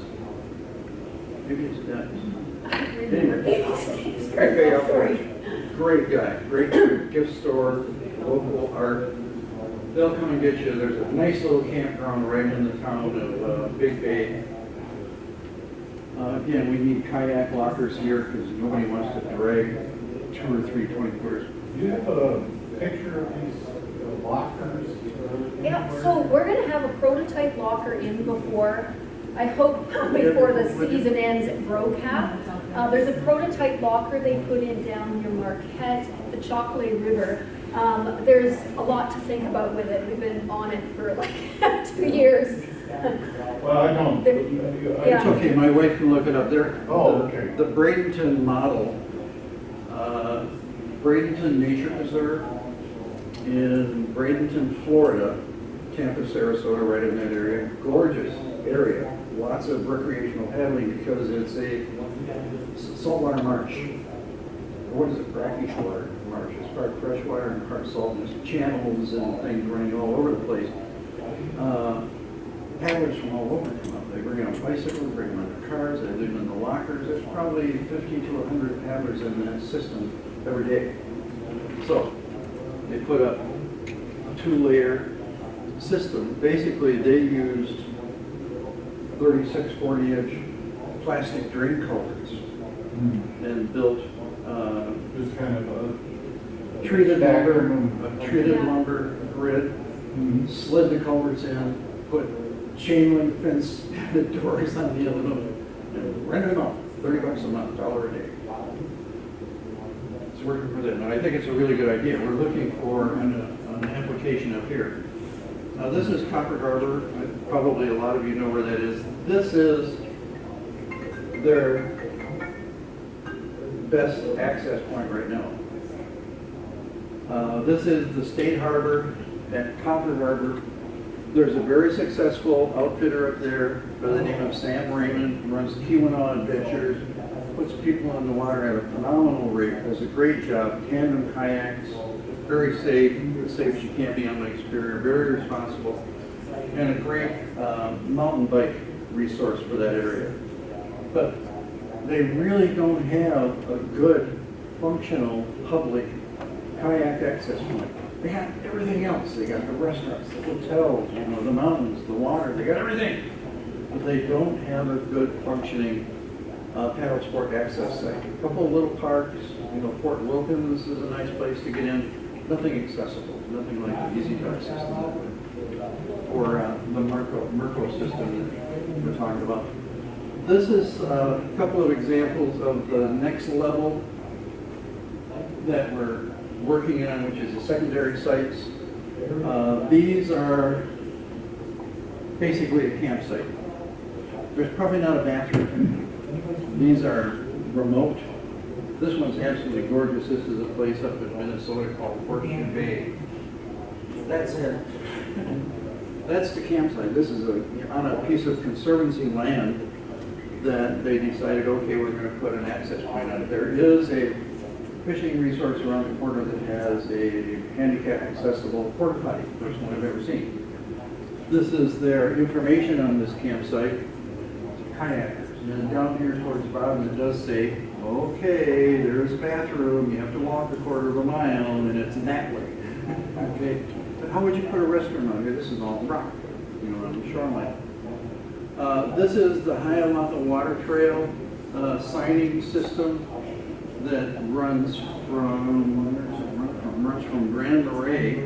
Maybe it's Dennis. Anyway, Big Bay Outfitters, great guy, great gift store, local art. They'll come and get you. There's a nice little campground right in the town of Big Bay. Again, we need kayak lockers here because nobody wants to drag 2 or 3 20-footers. Do you have a picture of these lockers? Yeah, so we're going to have a prototype locker in before, I hope, before the season ends at Brocap. There's a prototype locker they put in down near Marquette, the Chocolate River. There's a lot to think about with it. We've been on it for like 2 years. Well, I don't. Yeah. It's okay, my wife can look it up there. Oh, okay. The Bradenton model, Bradenton Nature Preserve in Bradenton, Florida, Tampa, Sarasota, right in that area. Gorgeous area. Lots of recreational paddling because it's a saltwater marsh. What is it? Brackish water marsh. It's part freshwater and part salt. And there's channels and things running all over the place. Paddlers from all over come up. They bring on bicycles, bring them on their cars, they live in the lockers. There's probably 50 to 100 paddlers in that system every day. So they put up a 2-layer system. Basically, they used 36, 40-inch plastic drain culverts and built Just kind of a treated lumber grid, slid the culverts in, put chain link fence the doors on the aluminum, and rent them out, $30 a month, $1 a day. It's working for them, and I think it's a really good idea. We're looking for an application up here. Now this is Copper Harbor. Probably a lot of you know where that is. This is their best access point right now. This is the State Harbor at Copper Harbor. There's a very successful outfitter up there by the name of Sam Raymond, who runs Keweenaw Adventures, puts people on the water at a phenomenal rate, does a great job, tandem kayaks, very safe, as safe as you can be on Lake Superior, very responsible, and a great mountain bike resource for that area. But they really don't have a good functional public kayak access point. They got everything else. They got the restaurants, the hotels, you know, the mountains, the water. They got everything. But they don't have a good functioning paddle sport access site. A couple of little parks, you know, Fort Wilkins is a nice place to get in. Nothing accessible, nothing like the Easy Dock system or the Merco system that we're talking about. This is a couple of examples of the next level that we're working on, which is the secondary sites. These are basically a campsite. There's probably not a bathroom. These are remote. This one's absolutely gorgeous. This is a place up in Minnesota called Horseshoe Bay. That's it. That's the campsite. This is on a piece of conservancy land that they decided, okay, we're going to put an access point on it. There is a fishing resource around the corner that has a handicap accessible porta potty, first one I've ever seen. This is their information on this campsite. Kayakers. And down here towards the bottom it does say, okay, there's a bathroom, you have to walk a quarter of a mile, and it's that way. Okay, but how would you put a restroom on here? This is all rock, you know, on the shoreline. This is the Hiawatha Water Trail signing system that runs from Grand Marais,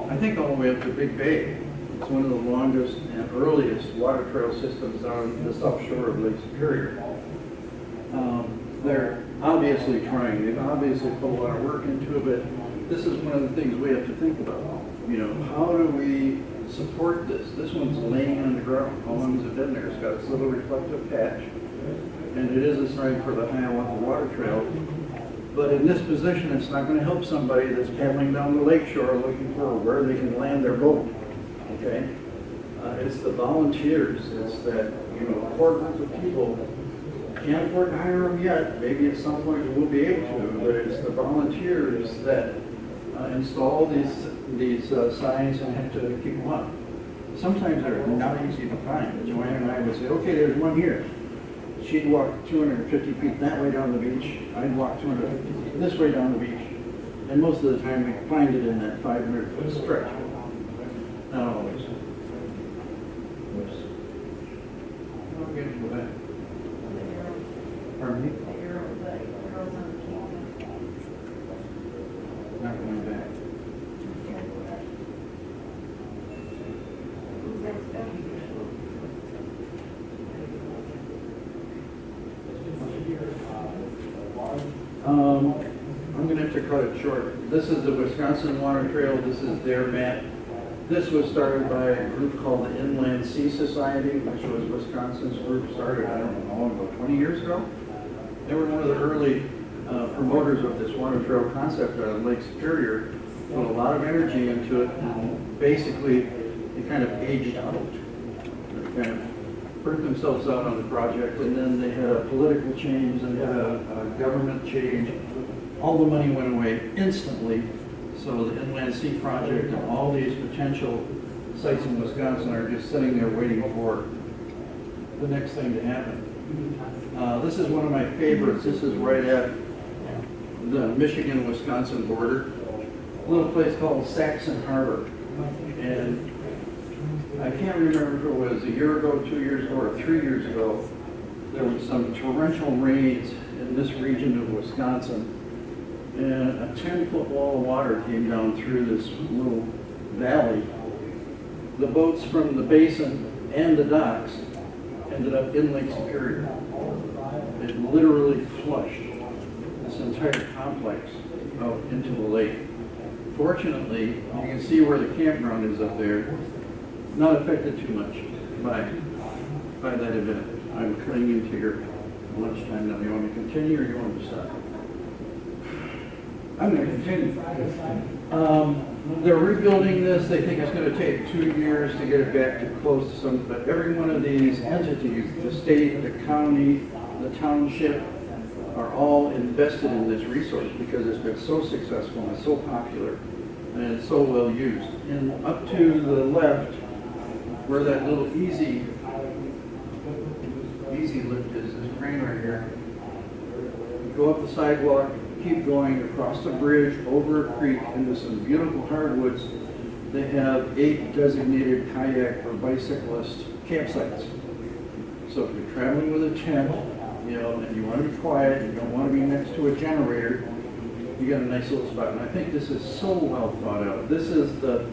I think all the way up to Big Bay. It's one of the longest and earliest water trail systems on the south shore of Lake Superior. They're obviously trying. They've obviously put a lot of work into it, but this is one of the things we have to think about. You know, how do we support this? This one's laying on the ground. How long has it been there? It's got this little reflective patch, and it is a sign for the Hiawatha Water Trail. But in this position, it's not going to help somebody that's paddling down the lake shore looking for where they can land their boat. Okay? It's the volunteers. It's that, you know, core group of people. Can't afford to hire them yet. Maybe at some point we'll be able to, but it's the volunteers that install these signs and have to keep them up. Sometimes they're not easy to find. Joanne and I would say, okay, there's one here. She'd walk 250 feet that way down the beach. I'd walk 250 feet this way down the beach. And most of the time we find it in that 500-foot stretch. Not always. Oops. Okay, go back. Pardon me? Not going back. I'm going to have to cut it short. This is the Wisconsin Water Trail. This is their map. This was started by a group called the Inland Sea Society, which was Wisconsin's group, started, I don't know how long ago, 20 years ago? They were one of the early promoters of this water trail concept out of Lake Superior, put a lot of energy into it, and basically they kind of aged out. They kind of burnt themselves out on the project, and then they had a political change, and had a government change. All the money went away instantly. So the Inland Sea Project and all these potential sites in Wisconsin are just sitting there waiting for the next thing to happen. This is one of my favorites. This is right at the Michigan-Wisconsin border. A little place called Saxon Harbor. And I can't remember if it was a year ago, 2 years ago, or 3 years ago. There was some torrential rains in this region of Wisconsin. And a 10-foot wall of water came down through this little valley. The boats from the basin and the docks ended up in Lake Superior. It literally flushed this entire complex out into the lake. Fortunately, you can see where the campground is up there, not affected too much by that event. I'm cutting into your lunchtime now. You want me to continue or you want me to stop? I'm going to continue. They're rebuilding this. They think it's going to take 2 years to get it back to close to some, but every one of these entities, the state, the county, the township, are all invested in this resource because it's been so successful and so popular and it's so well used. And up to the left, where that little easy lift is, this crane right here, you go up the sidewalk, keep going across the bridge, over a creek, into some beautiful hardwoods. They have 8 designated kayak or bicyclist campsites. So if you're traveling with a tent, you know, and you want to be quiet, you don't want to be next to a generator, you got a nice little spot. And I think this is so well thought out. This is the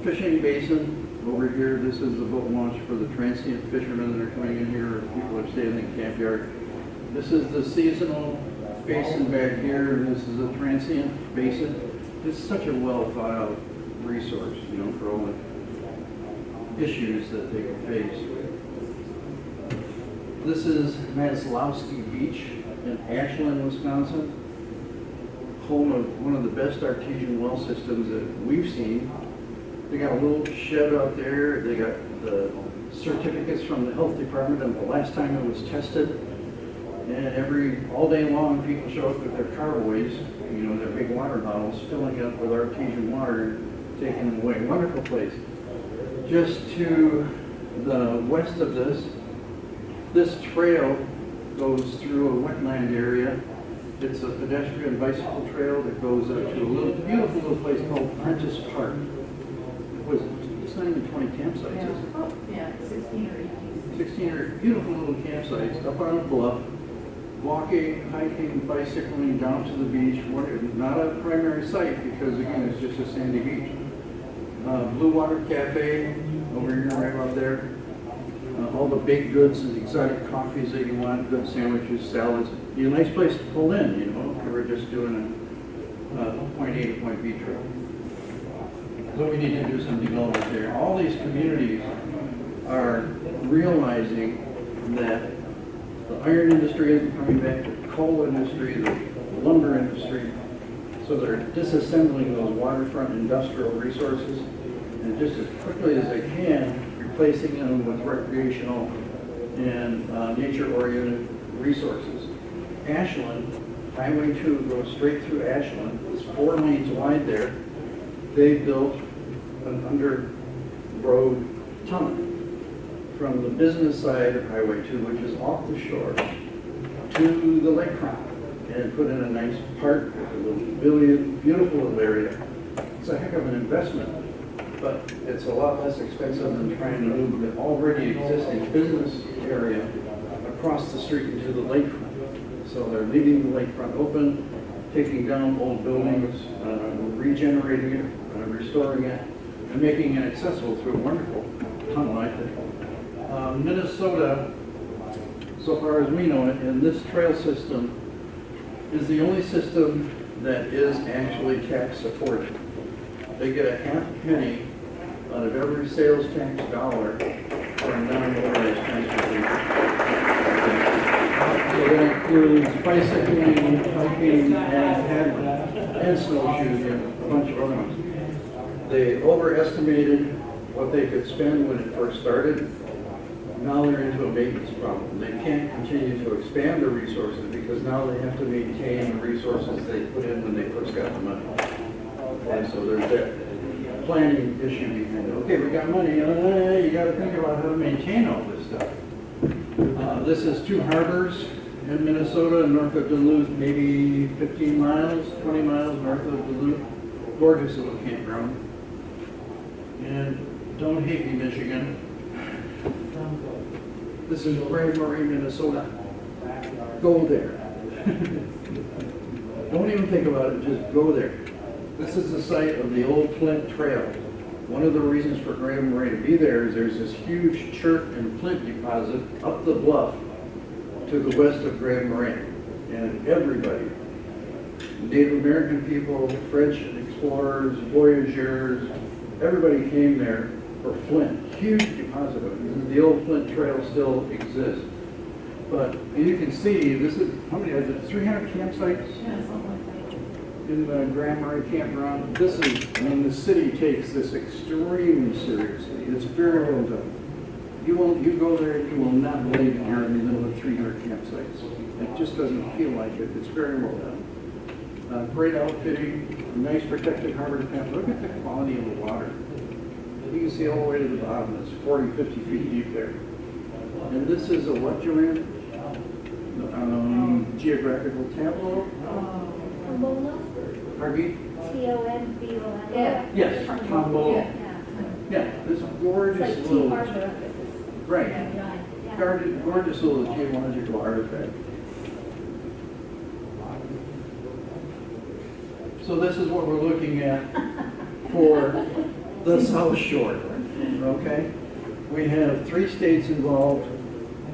fishing basin over here. This is the boat launch for the transient fishermen that are coming in here, or people are staying in the camp yard. This is the seasonal basin back here. This is a transient basin. It's such a well thought out resource, you know, for all the issues that they can face. This is LSWC Beach in Ashland, Wisconsin, home of one of the best artesian well systems that we've seen. They got a little shed out there. They got the certificates from the health department of the last time it was tested. And all day long, people show up with their carboys, you know, their big water bottles, filling up with artesian water and taking them away. Wonderful place. Just to the west of this trail goes through a wetland area. It's a pedestrian bicycle trail that goes up to a beautiful little place called Prentice Park. It's not even 20 campsites, is it? Oh, yeah, 16 or 18. 16 or beautiful little campsites up on a bluff, walking, hiking, bicycling down to the beach. Not a primary site because, again, it's just a sandy beach. Blue Water Cafe over here, right out there. All the baked goods and exotic coffees that you want, good sandwiches, salads. A nice place to pull in, you know, if we're just doing a point A to point B trip. So we need to do some development there. All these communities are realizing that the iron industry isn't coming back, the coal industry, the lumber industry. So they're disassembling those waterfront industrial resources and just as quickly as they can, replacing them with recreational and nature-oriented resources. Ashland, Highway 2 goes straight through Ashland. It's 4 lanes wide there. They built an under-road tunnel from the business side of Highway 2, which is off the shore, to the lakefront, and put in a nice park with a little beautiful little area. It's a heck of an investment, but it's a lot less expensive than trying to move the already existing business area across the street into the lakefront. So they're leaving the lakefront open, taking down old buildings, regenerating it, restoring it, and making it accessible through a wonderful tunnel, I think. Minnesota, so far as we know it, in this trail system, is the only system that is actually tax supported. They get a half penny out of every sales tax dollar for a non-motorized transportation. So that includes bicycling, hiking, and paddling, and snowshoeing, and a bunch of other ones. They overestimated what they could spend when it first started. Now they're into a maintenance problem. They can't continue to expand the resources because now they have to maintain the resources they put in when they first got the money. And so there's that planning issue behind it. Okay, we got money. You got to think about how to maintain all this stuff. This is 2 harbors in Minnesota, north of Duluth, maybe 15 miles, 20 miles north of Duluth. Gorgeous little campground. And don't hate me, Michigan. This is Grand Marais, Minnesota. Go there. Don't even think about it, just go there. This is the site of the old Flint Trail. One of the reasons for Grand Marais to be there is there's this huge chert and flint deposit up the bluff to the west of Grand Marais. And everybody, Native American people, French explorers, voyageurs, everybody came there for flint. Huge deposit of it. The old Flint Trail still exists. But you can see, this is, how many is it? 300 campsites? Yeah, something like that. In the Grand Marais campground. This is, I mean, the city takes this extremely seriously. It's very well done. You go there, you will not believe you're in the middle of 300 campsites. It just doesn't feel like it. It's very well done. Great outfitting, nice protected harbor defense. Look at the quality of the water. You can see all the way to the bottom. It's 40, 50 feet deep there. And this is a what, Joanne? Geographical tableau. Tombola? Pardon me? T-O-M-B-O-L-A? Yes, Tombola. Yeah, this gorgeous It's like Tea little, Harbor. right, Yeah. gorgeous little geological artifact. So this is what we're looking at for the South Shore, okay? We have 3 states involved.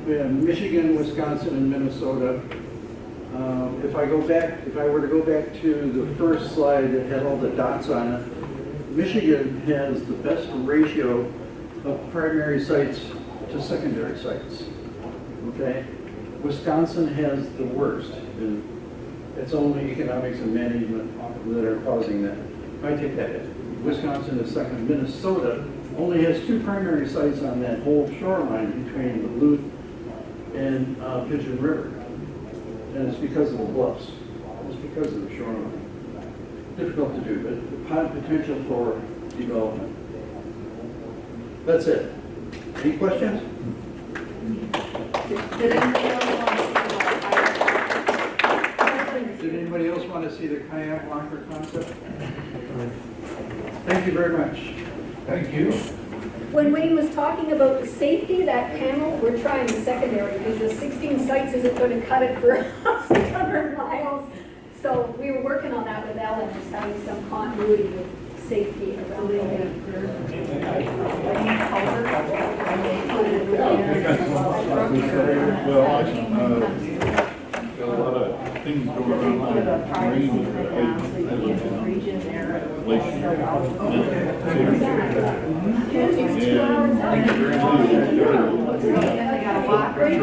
We have Michigan, Wisconsin, and Minnesota. If I were to go back to the first slide that had all the dots on it, Michigan has the best ratio of primary sites to secondary sites, okay? Wisconsin has the worst, and it's only economics and management that are causing that. I take that in. Wisconsin is second. Minnesota only has 2 primary sites on that whole shoreline between the Duluth and Pigeon River. And it's because of the bluffs. It's because of the shoreline. Difficult to do, but potential for development. That's it. Any questions? Did anybody else want to see the kayak locker concept? Thank you very much. Thank you. When Wayne was talking about the safety, that panel, we're trying the secondary because the 16 sites isn't going to cut it for 600 miles. So we were working on that with Ellen, just having some continuity with safety around it. Got a lot of things going on. Thank you very much.